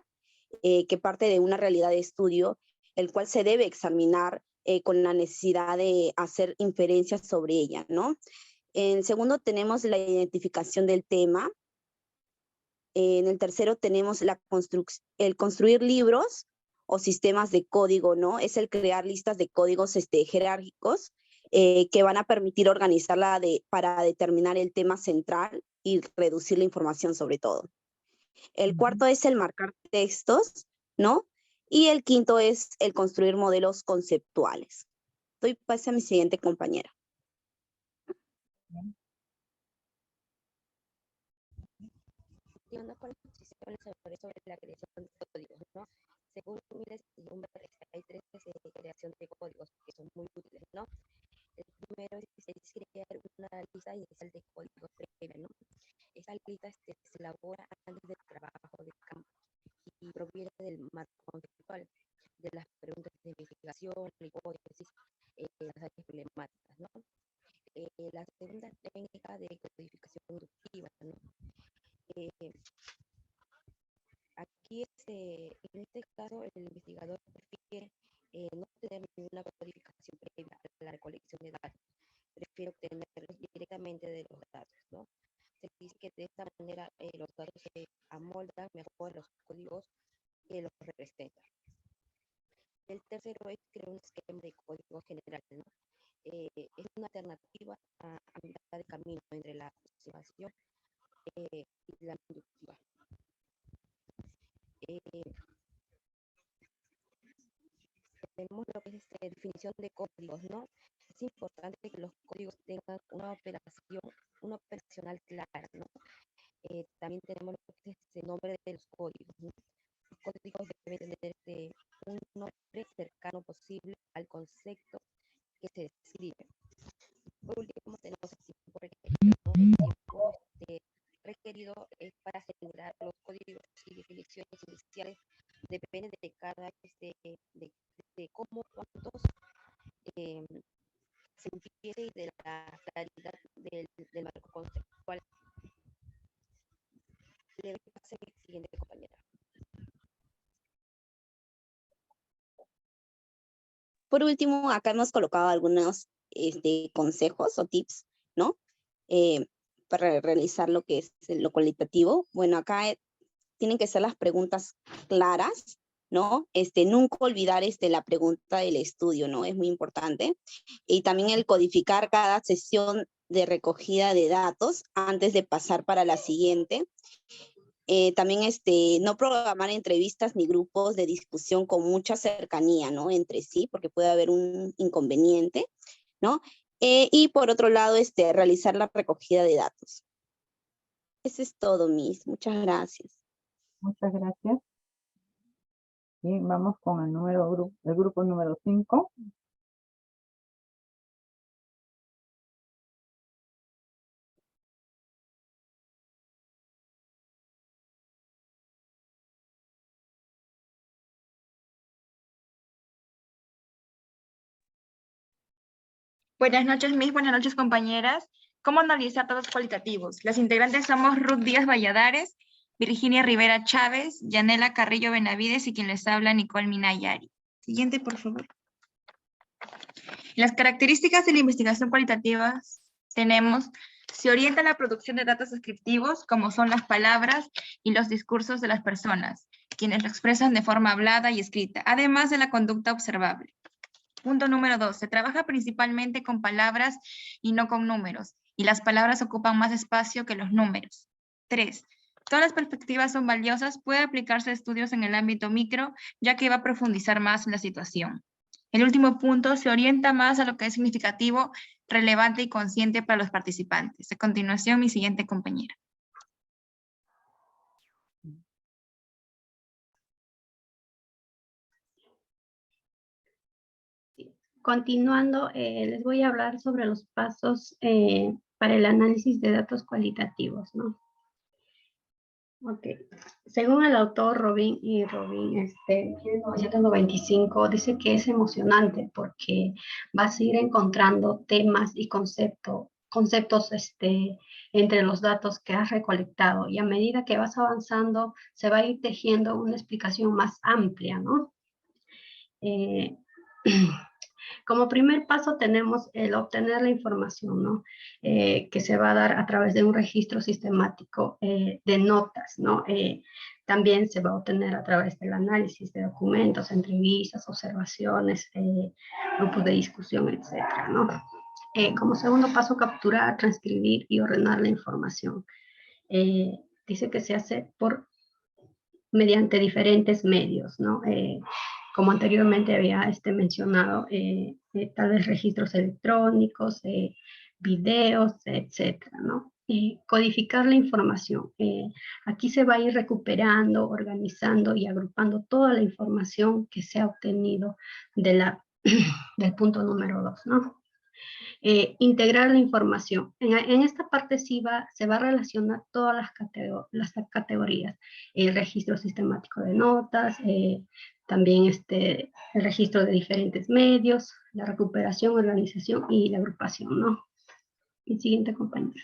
que parte de una realidad de estudio, el cual se debe examinar con la necesidad de hacer inferencias sobre ella, ¿no? En segundo tenemos la identificación del tema. En el tercero tenemos el construir libros o sistemas de código, ¿no? Es el crear listas de códigos jerárquicos que van a permitir organizarla para determinar el tema central y reducir la información sobre todo. El cuarto es el marcar textos, ¿no? Y el quinto es el construir modelos conceptuales. Doy paso a mi siguiente compañera. Continuando con las exposiciones sobre la creación de códigos, ¿no? Según Miles y Humbert, hay tres creación de códigos que son muy útiles, ¿no? El primero es crear una lista inicial de códigos previa, ¿no? Esta lista se elabora antes del trabajo de campo y proviene del marco conceptual, de las preguntas de investigación, la hipótesis, las áreas problemáticas, ¿no? La segunda técnica de codificación inductiva, ¿no? Aquí, en este caso, el investigador prefiere no tener ninguna codificación previa a la recolección de datos, prefiere obtenerlos directamente de los datos, ¿no? Se dice que de esta manera los datos se amoldan mejor a los códigos que los representan. El tercero es crear un esquema de código general, ¿no? Es una alternativa a mitad de camino entre la aproximación y la inductiva. Tenemos lo que es definición de códigos, ¿no? Es importante que los códigos tengan una operacional clara, ¿no? También tenemos lo que es el nombre de los códigos, ¿no? Los códigos deben tener un nombre cercano posible al concepto que se describe. Por último, tenemos el tiempo requerido, ¿no? El tiempo requerido es para generar los códigos y definiciones iniciales, depende de cada de cómo, cuántos se empiece y de la claridad del marco conceptual. Le doy paso a mi siguiente compañera. Por último, acá hemos colocado algunos consejos o tips, ¿no? Para realizar lo que es lo cualitativo. Bueno, acá tienen que ser las preguntas claras, ¿no? Nunca olvidar la pregunta del estudio, ¿no? Es muy importante. Y también el codificar cada sesión de recogida de datos antes de pasar para la siguiente. También no programar entrevistas ni grupos de discusión con mucha cercanía, ¿no? Entre sí, porque puede haber un inconveniente, ¿no? Y por otro lado, realizar la recogida de datos. Eso es todo, Miss. Muchas gracias. Muchas gracias. Y vamos con el grupo número 5. Buenas noches, Miss. Buenas noches, compañeras. ¿Cómo analizar datos cualitativos? Las integrantes somos Ruth Díaz Valladares, Virginia Rivera Chávez, Yanela Carrillo Benavides y quien les habla, Nicole Minayari. Siguiente, por favor. Las características de la investigación cualitativa tenemos: se orienta a la producción de datos descriptivos, como son las palabras y los discursos de las personas, quienes lo expresan de forma hablada y escrita, además de la conducta observable. Punto número 2. Se trabaja principalmente con palabras y no con números, y las palabras ocupan más espacio que los números. 3. Todas las perspectivas son valiosas, puede aplicarse a estudios en el ámbito micro, ya que va a profundizar más en la situación. El último punto, se orienta más a lo que es significativo, relevante y consciente para los participantes. A continuación, mi siguiente compañera. Continuando, les voy a hablar sobre los pasos para el análisis de datos cualitativos, ¿no? Ok. Según el autor Robin, 1995, dice que es emocionante porque vas a ir encontrando temas y conceptos entre los datos que has recolectado, y a medida que vas avanzando se va a ir tejiendo una explicación más amplia, ¿no? Como primer paso tenemos el obtener la información, ¿no? Que se va a dar a través de un registro sistemático de notas, ¿no? También se va a obtener a través del análisis de documentos, entrevistas, observaciones, grupos de discusión, etcétera, ¿no? Como segundo paso, capturar, transcribir y ordenar la información. Dice que se hace mediante diferentes medios, ¿no? Como anteriormente había mencionado, tal vez registros electrónicos, videos, etcétera, ¿no? Codificar la información. Aquí se va a ir recuperando, organizando y agrupando toda la información que se ha obtenido del punto número 2, ¿no? Integrar la información. En esta parte sí se va a relacionar todas las categorías. El registro sistemático de notas, también el registro de diferentes medios, la recuperación, organización y la agrupación, ¿no? El siguiente compañero.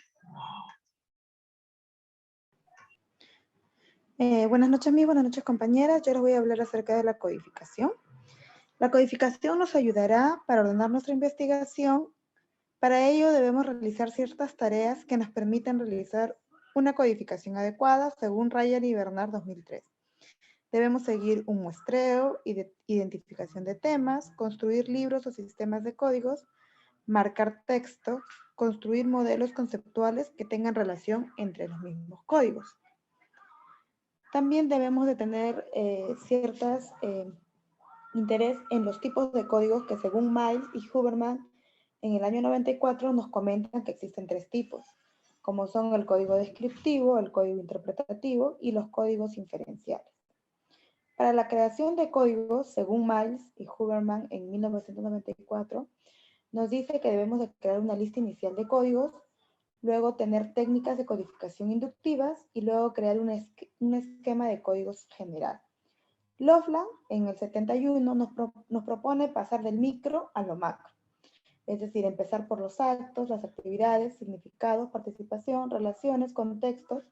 Buenas noches, buenas noches, compañeras. Yo les voy a hablar acerca de la codificación. La codificación nos ayudará para ordenar nuestra investigación. Para ello debemos realizar ciertas tareas que nos permitan realizar una codificación adecuada según Ryan y Bernard 2003. Debemos seguir un muestreo, identificación de temas, construir libros o sistemas de códigos, marcar texto, construir modelos conceptuales que tengan relación entre los mismos códigos. También debemos de tener ciertas interés en los tipos de códigos que según Miles y Huberman en el año 94 nos comentan que existen 3 tipos, como son el código descriptivo, el código interpretativo y los códigos inferenciales. Para la creación de códigos, según Miles y Huberman en 1994, nos dice que debemos de crear una lista inicial de códigos, luego tener técnicas de codificación inductivas y luego crear un esquema de códigos general. Loveland en el 71 nos propone pasar del micro a lo macro. Es decir, empezar por los actos, las actividades, significados, participación, relaciones, contextos,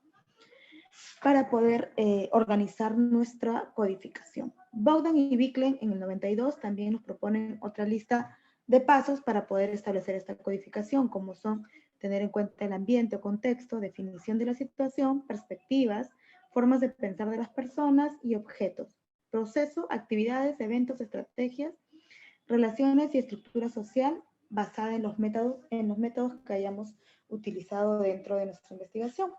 para poder organizar nuestra codificación. Bogdan y Bicklin en el 92 también nos proponen otra lista de pasos para poder establecer esta codificación, como son tener en cuenta el ambiente o contexto, definición de la situación, perspectivas, formas de pensar de las personas y objetos, proceso, actividades, eventos, estrategias, relaciones y estructura social basada en los métodos que hayamos utilizado dentro de nuestra investigación.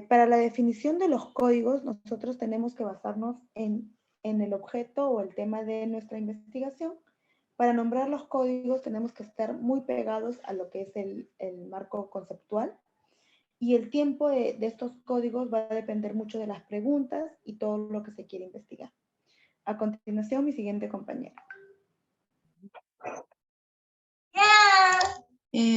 Para la definición de los códigos, nosotros tenemos que basarnos en el objeto o el tema de nuestra investigación. Para nombrar los códigos tenemos que estar muy pegados a lo que es el marco conceptual, y el tiempo de estos códigos va a depender mucho de las preguntas y todo lo que se quiere investigar. A continuación, mi siguiente compañera.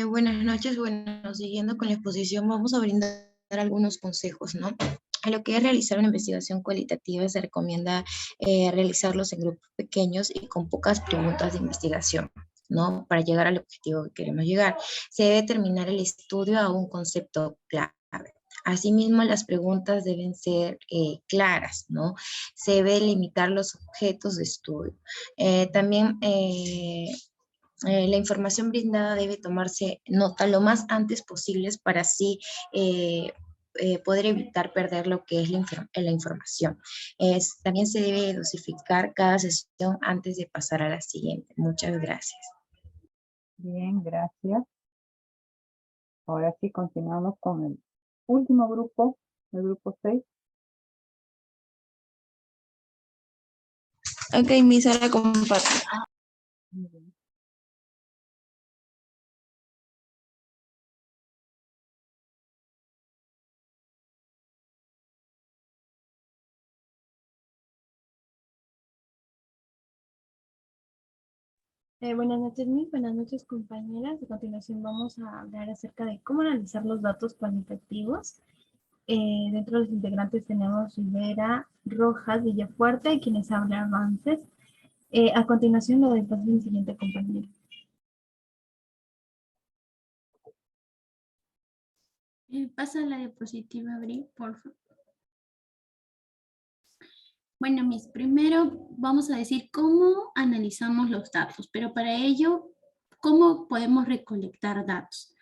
Buenas noches. Bueno, siguiendo con la exposición, vamos a brindar algunos consejos, ¿no? A lo que es realizar una investigación cualitativa, se recomienda realizarlos en grupos pequeños y con pocas preguntas de investigación, ¿no? Para llegar al objetivo que queremos llegar. Se debe terminar el estudio a un concepto clave. Asimismo, las preguntas deben ser claras, ¿no? Se debe limitar los objetos de estudio. También la información brindada debe tomarse nota lo más antes posible para así poder evitar perder lo que es la información. También se debe dosificar cada sesión antes de pasar a la siguiente. Muchas gracias. Bien, gracias. Ahora sí continuamos con el último grupo, el grupo 6. Ok, mi sala comparte. Muy bien. Buenas noches, Miss. Buenas noches, compañeras. A continuación vamos a hablar acerca de cómo analizar los datos cualitativos. Dentro de los integrantes tenemos Rivera, Rojas, Villafuerte, quienes hablan avances. A continuación lo doy paso a mi siguiente compañero. Pasa la diapositiva, Bri, por favor. Bueno, Miss, primero vamos a decir cómo analizamos los datos, pero para ello, ¿cómo podemos recolectar datos?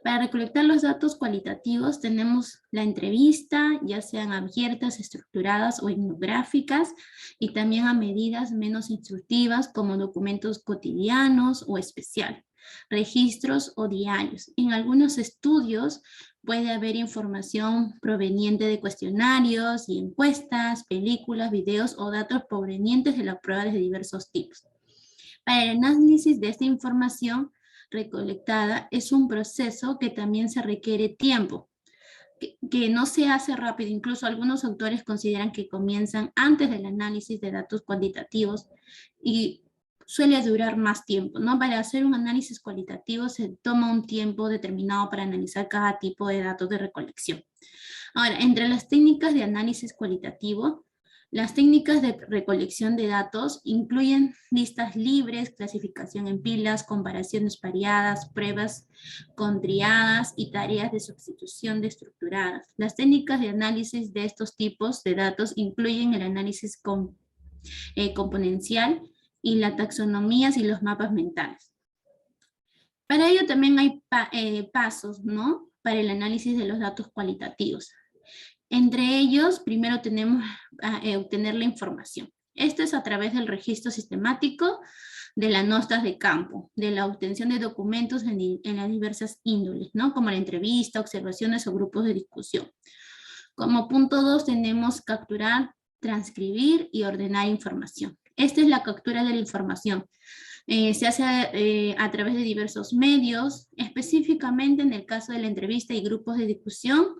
Para recolectar los datos cualitativos tenemos la entrevista, ya sean abiertas, estructuradas o etnográficas, y también a medidas menos instructivas como documentos cotidianos o especiales, registros o diarios. En algunos estudios puede haber información proveniente de cuestionarios y encuestas, películas, videos o datos provenientes de las pruebas de diversos tipos. Para el análisis de esta información recolectada es un proceso que también se requiere tiempo, que no se hace rápido. Incluso algunos autores consideran que comienzan antes del análisis de datos cuantitativos y suele durar más tiempo, ¿no? Para hacer un análisis cualitativo se toma un tiempo determinado para analizar cada tipo de datos de recolección. Ahora, entre las técnicas de análisis cualitativo, las técnicas de recolección de datos incluyen listas libres, clasificación en pilas, comparaciones pareadas, pruebas con triadas y tareas de sustitución de estructuradas. Las técnicas de análisis de estos tipos de datos incluyen el análisis componencial y las taxonomías y los mapas mentales. Para ello también hay pasos, ¿no? Para el análisis de los datos cualitativos. Entre ellos, primero tenemos obtener la información. Esto es a través del registro sistemático de las notas de campo, de la obtención de documentos en las diversas índoles, ¿no? Como la entrevista, observaciones o grupos de discusión. Como punto 2 tenemos capturar, transcribir y ordenar información. Esta es la captura de la información. Se hace a través de diversos medios, específicamente en el caso de la entrevista y grupos de discusión,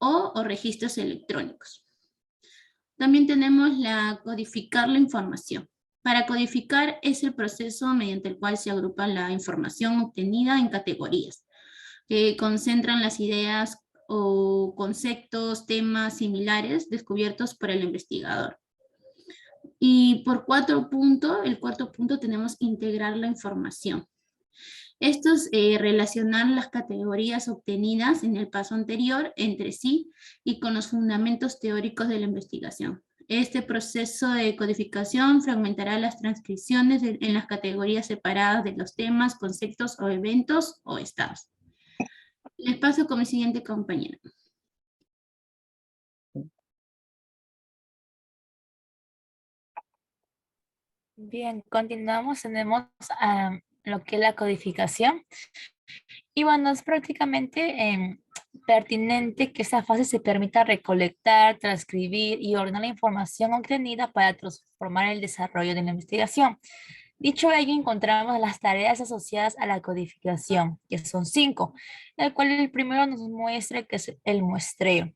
o registros electrónicos. También tenemos codificar la información. Para codificar es el proceso mediante el cual se agrupa la información obtenida en categorías, que concentran las ideas o conceptos, temas similares descubiertos por el investigador. Y por el cuarto punto tenemos integrar la información. Esto es relacionar las categorías obtenidas en el paso anterior entre sí y con los fundamentos teóricos de la investigación. Este proceso de codificación fragmentará las transcripciones en las categorías separadas de los temas, conceptos o eventos o estados. Les paso con mi siguiente compañera. Bien, continuamos. Tenemos lo que es la codificación. Y bueno, es prácticamente pertinente que esta fase se permita recolectar, transcribir y ordenar la información obtenida para transformar el desarrollo de la investigación. Dicho ello, encontramos las tareas asociadas a la codificación, que son 5, el cual el primero nos muestra que es el muestreo.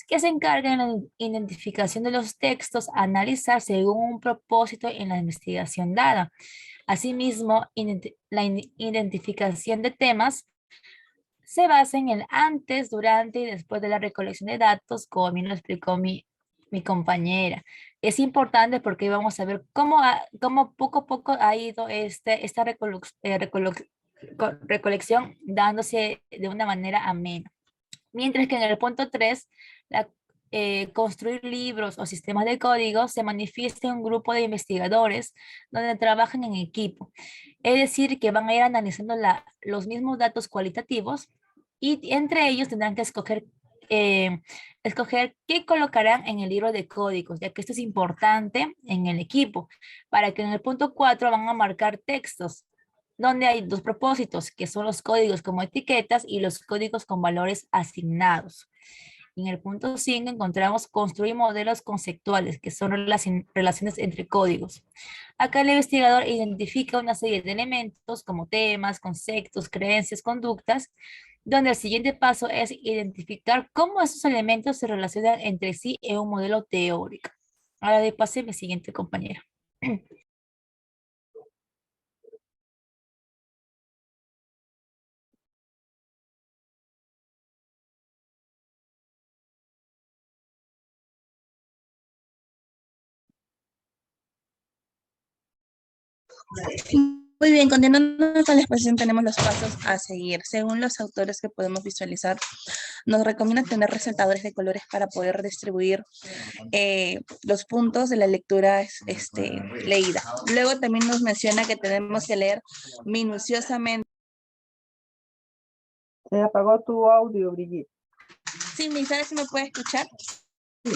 que se encarga en la identificación de los textos a analizar según un propósito en la investigación dada. Asimismo, la identificación de temas se basa en el antes, durante y después de la recolección de datos, como bien lo explicó mi compañera. Es importante porque vamos a ver cómo poco a poco ha ido esta recolección dándose de una manera amena. Mientras que en el punto 3, construir libros o sistemas de código se manifiesta en un grupo de investigadores donde trabajan en equipo. Es decir, que van a ir analizando los mismos datos cualitativos y entre ellos tendrán que escoger qué colocarán en el libro de códigos, ya que esto es importante en el equipo, para que en el punto 4 van a marcar textos, donde hay dos propósitos, que son los códigos como etiquetas y los códigos con valores asignados. En el punto 5 encontramos construir modelos conceptuales, que son relaciones entre códigos. Acá el investigador identifica una serie de elementos como temas, conceptos, creencias, conductas, donde el siguiente paso es identificar cómo esos elementos se relacionan entre sí en un modelo teórico. Ahora de pase a mi siguiente compañera. Muy bien, continuando con la exposición tenemos los pasos a seguir. Según los autores que podemos visualizar, nos recomienda tener resaltadores de colores para poder distribuir los puntos de la lectura leída. Luego también nos menciona que tenemos que leer minuciosamente. Se apagó tu audio, Brigitte. Sí, ¿sabes si me puede escuchar? Sí.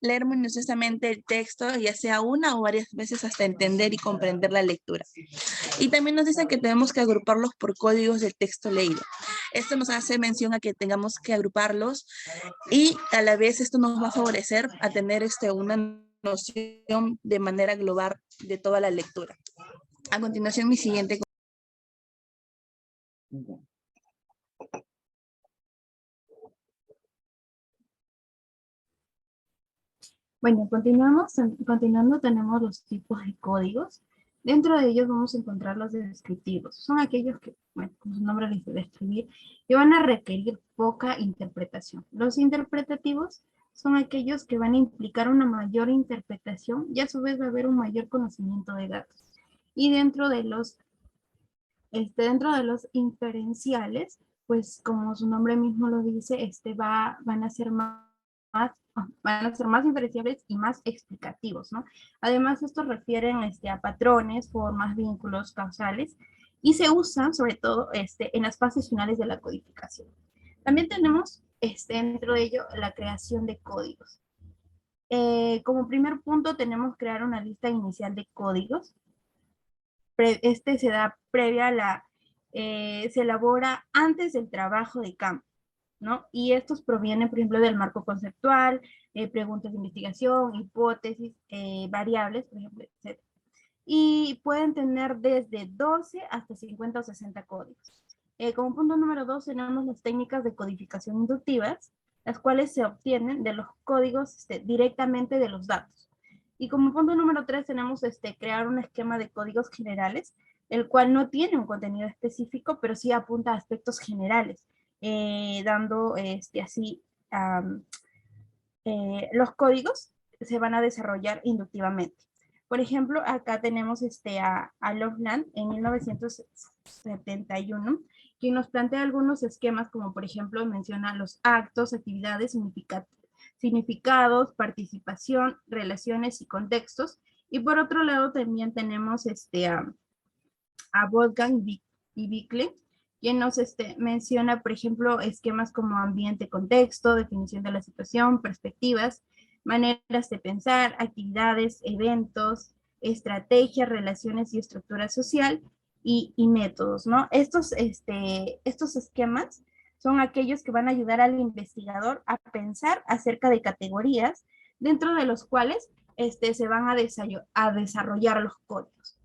Leer minuciosamente el texto, ya sea una o varias veces hasta entender y comprender la lectura. Y también nos dice que tenemos que agruparlos por códigos del texto leído. Esto nos hace mención a que tengamos que agruparlos y a la vez esto nos va a favorecer a tener una noción de manera global de toda la lectura. A continuación, mi siguiente. Bueno, continuando tenemos los tipos de códigos. Dentro de ellos vamos a encontrar los descriptivos. Son aquellos que, bueno, como su nombre dice, describir, y van a requerir poca interpretación. Los interpretativos son aquellos que van a implicar una mayor interpretación y a su vez va a haber un mayor conocimiento de datos. Y dentro de los inferenciales, pues como su nombre mismo lo dice, van a ser más inferenciables y más explicativos, ¿no? Además, estos refieren a patrones, formas, vínculos, causales, y se usan sobre todo en las fases finales de la codificación. También tenemos dentro de ello la creación de códigos. Como primer punto tenemos crear una lista inicial de códigos. Se da previa a se elabora antes del trabajo de campo, ¿no? Y estos provienen, por ejemplo, del marco conceptual, preguntas de investigación, hipótesis, variables, por ejemplo, etc. Y pueden tener desde 12 hasta 50 o 60 códigos. Como punto número 2 tenemos las técnicas de codificación inductivas, las cuales se obtienen de los códigos directamente de los datos. Y como punto número 3 tenemos crear un esquema de códigos generales, el cual no tiene un contenido específico, pero sí apunta a aspectos generales, dando los códigos se van a desarrollar inductivamente. Por ejemplo, acá tenemos a Loveland en 1971, quien nos plantea algunos esquemas, como por ejemplo menciona los actos, actividades, significados, participación, relaciones y contextos. Y por otro lado también tenemos a Wolfgang y Bickley, quien nos menciona, por ejemplo, esquemas como ambiente, contexto, definición de la situación, perspectivas, maneras de pensar, actividades, eventos, estrategias, relaciones y estructura social y métodos, ¿no? Estos esquemas son aquellos que van a ayudar al investigador a pensar acerca de categorías dentro de los cuales se van a desarrollar los códigos.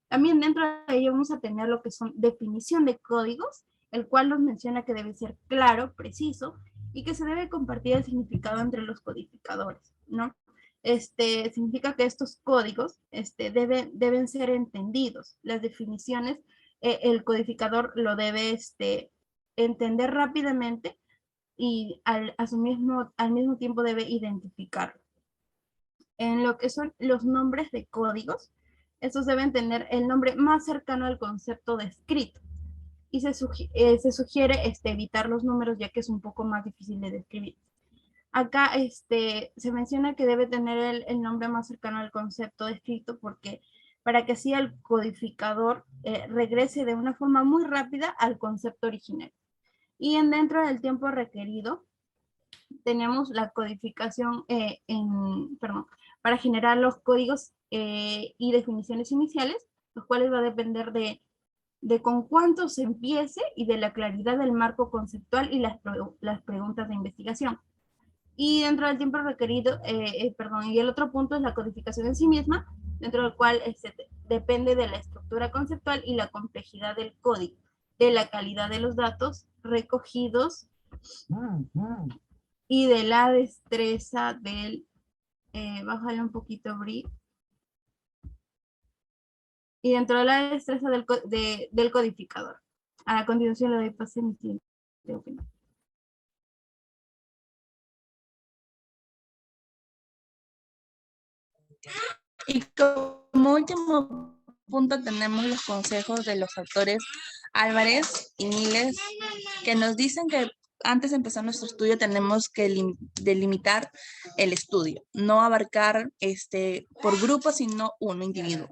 También dentro de ello vamos a tener lo que son definición de códigos, el cual nos menciona que debe ser claro, preciso y que se debe compartir el significado entre los codificadores, ¿no? Significa que estos códigos deben ser entendidos. Las definiciones, el codificador lo debe entender rápidamente y al mismo tiempo debe identificarlo. En lo que son los nombres de códigos, estos deben tener el nombre más cercano al concepto descrito. Y se sugiere evitar los números, ya que es un poco más difícil de describir. Acá se menciona que debe tener el nombre más cercano al concepto descrito, porque para que así el codificador regrese de una forma muy rápida al concepto original. Y dentro del tiempo requerido, tenemos la codificación para generar los códigos y definiciones iniciales, los cuales va a depender de con cuánto se empiece y de la claridad del marco conceptual y las preguntas de investigación. Y dentro del tiempo requerido, y el otro punto es la codificación en sí misma, dentro del cual depende de la estructura conceptual y la complejidad del código, de la calidad de los datos recogidos y de la destreza del, bájale un poquito, Bri. Y dentro de la destreza del codificador. A continuación le doy pase a mi siguiente opinión. Y como último punto tenemos los consejos de los autores Álvarez y Niles, que nos dicen que antes de empezar nuestro estudio tenemos que delimitar el estudio, no abarcar por grupo, sino un individuo.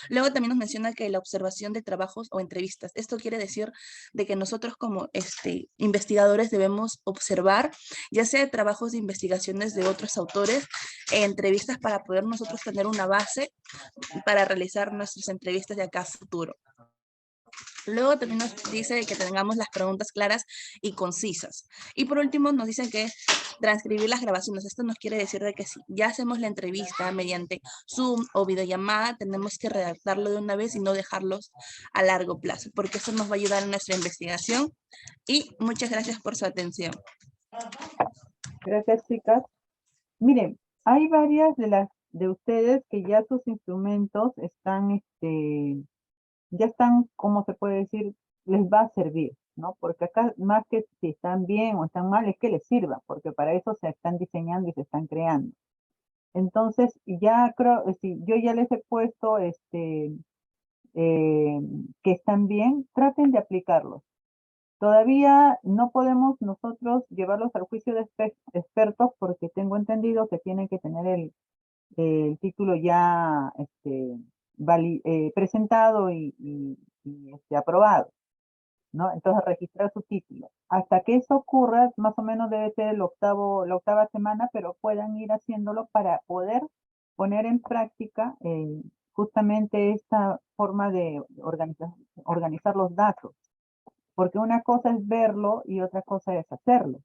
Luego también nos menciona que la observación de trabajos o entrevistas. Esto quiere decir de que nosotros como investigadores debemos observar, ya sea trabajos de investigaciones de otros autores, entrevistas para poder nosotros tener una base para realizar nuestras entrevistas de acá a futuro. Luego también nos dice que tengamos las preguntas claras y concisas. Y por último nos dicen que transcribir las grabaciones. Esto nos quiere decir de que si ya hacemos la entrevista mediante Zoom o videollamada, tenemos que redactarlo de una vez y no dejarlos a largo plazo, porque eso nos va a ayudar en nuestra investigación. Y muchas gracias por su atención. Gracias, chicas. Miren, hay varias de ustedes que ya sus instrumentos están, ya están, ¿cómo se puede decir? Les va a servir, ¿no? Porque acá, más que si están bien o están mal, es que les sirva, porque para eso se están diseñando y se están creando. Entonces, ya creo, yo ya les he puesto, que están bien, traten de aplicarlos. Todavía no podemos nosotros llevarlos al juicio de expertos porque tengo entendido que tienen que tener el título ya presentado y aprobado, ¿no? Entonces registrar su título. Hasta que eso ocurra, más o menos debe ser la octava semana, pero puedan ir haciéndolo para poder poner en práctica justamente esta forma de organizar los datos. Porque una cosa es verlo y otra cosa es hacerlo.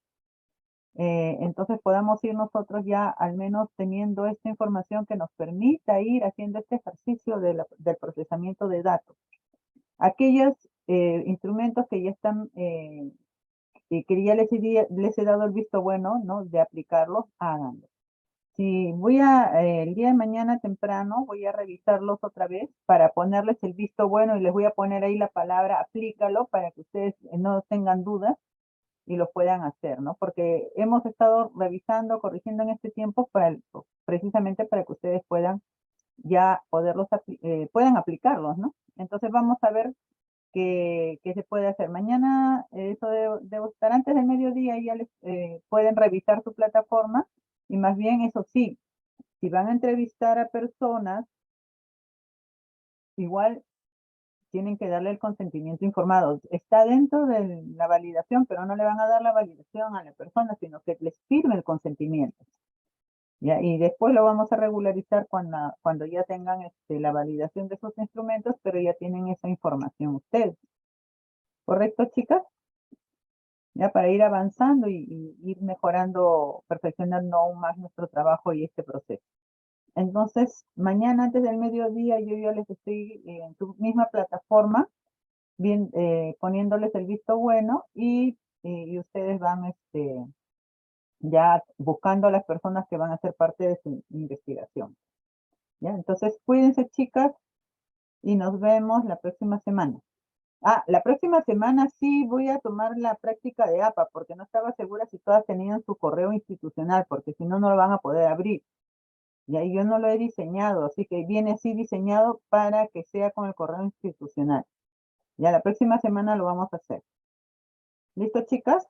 Entonces podamos ir nosotros ya al menos teniendo esta información que nos permita ir haciendo este ejercicio del procesamiento de datos. Aquellos instrumentos que ya están, que ya les he dado el visto bueno, ¿no? De aplicarlos, háganlo. Si voy el día de mañana temprano, voy a revisarlos otra vez para ponerles el visto bueno y les voy a poner ahí la palabra aplícalo para que ustedes no tengan dudas y lo puedan hacer, ¿no? Porque hemos estado revisando, corrigiendo en este tiempo precisamente para que ustedes puedan ya puedan aplicarlos, ¿no? Entonces vamos a ver qué se puede hacer. Mañana, eso debo estar antes del mediodía, ya les pueden revisar su plataforma. Y más bien, eso sí, si van a entrevistar a personas, igual tienen que darle el consentimiento informado. Está dentro de la validación, pero no le van a dar la validación a la persona, sino que les firme el consentimiento. ¿Ya? Y después lo vamos a regularizar cuando ya tengan la validación de esos instrumentos, pero ya tienen esa información ustedes. ¿Correcto, chicas? Ya para ir avanzando y ir mejorando, perfeccionando aún más nuestro trabajo y este proceso. Entonces, mañana antes del mediodía yo les estoy en tu misma plataforma poniéndoles el visto bueno y ustedes van ya buscando a las personas que van a ser parte de su investigación. ¿Ya? Entonces, cuídense, chicas, y nos vemos la próxima semana. Ah, la próxima semana sí voy a tomar la práctica de APA, porque no estaba segura si todas tenían su correo institucional, porque si no, no lo van a poder abrir. Y ahí yo no lo he diseñado, así que viene así diseñado para que sea con el correo institucional. Ya la próxima semana lo vamos a hacer. ¿Listo, chicas?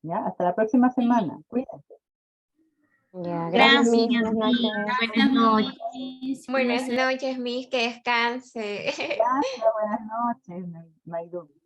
Ya, hasta la próxima semana. Cuídense. Ya, gracias, Miss. Buenas Gracias, noches. buenas noches. Buenas noches, Miss, que descanse. Gracias, buenas noches, Maydu.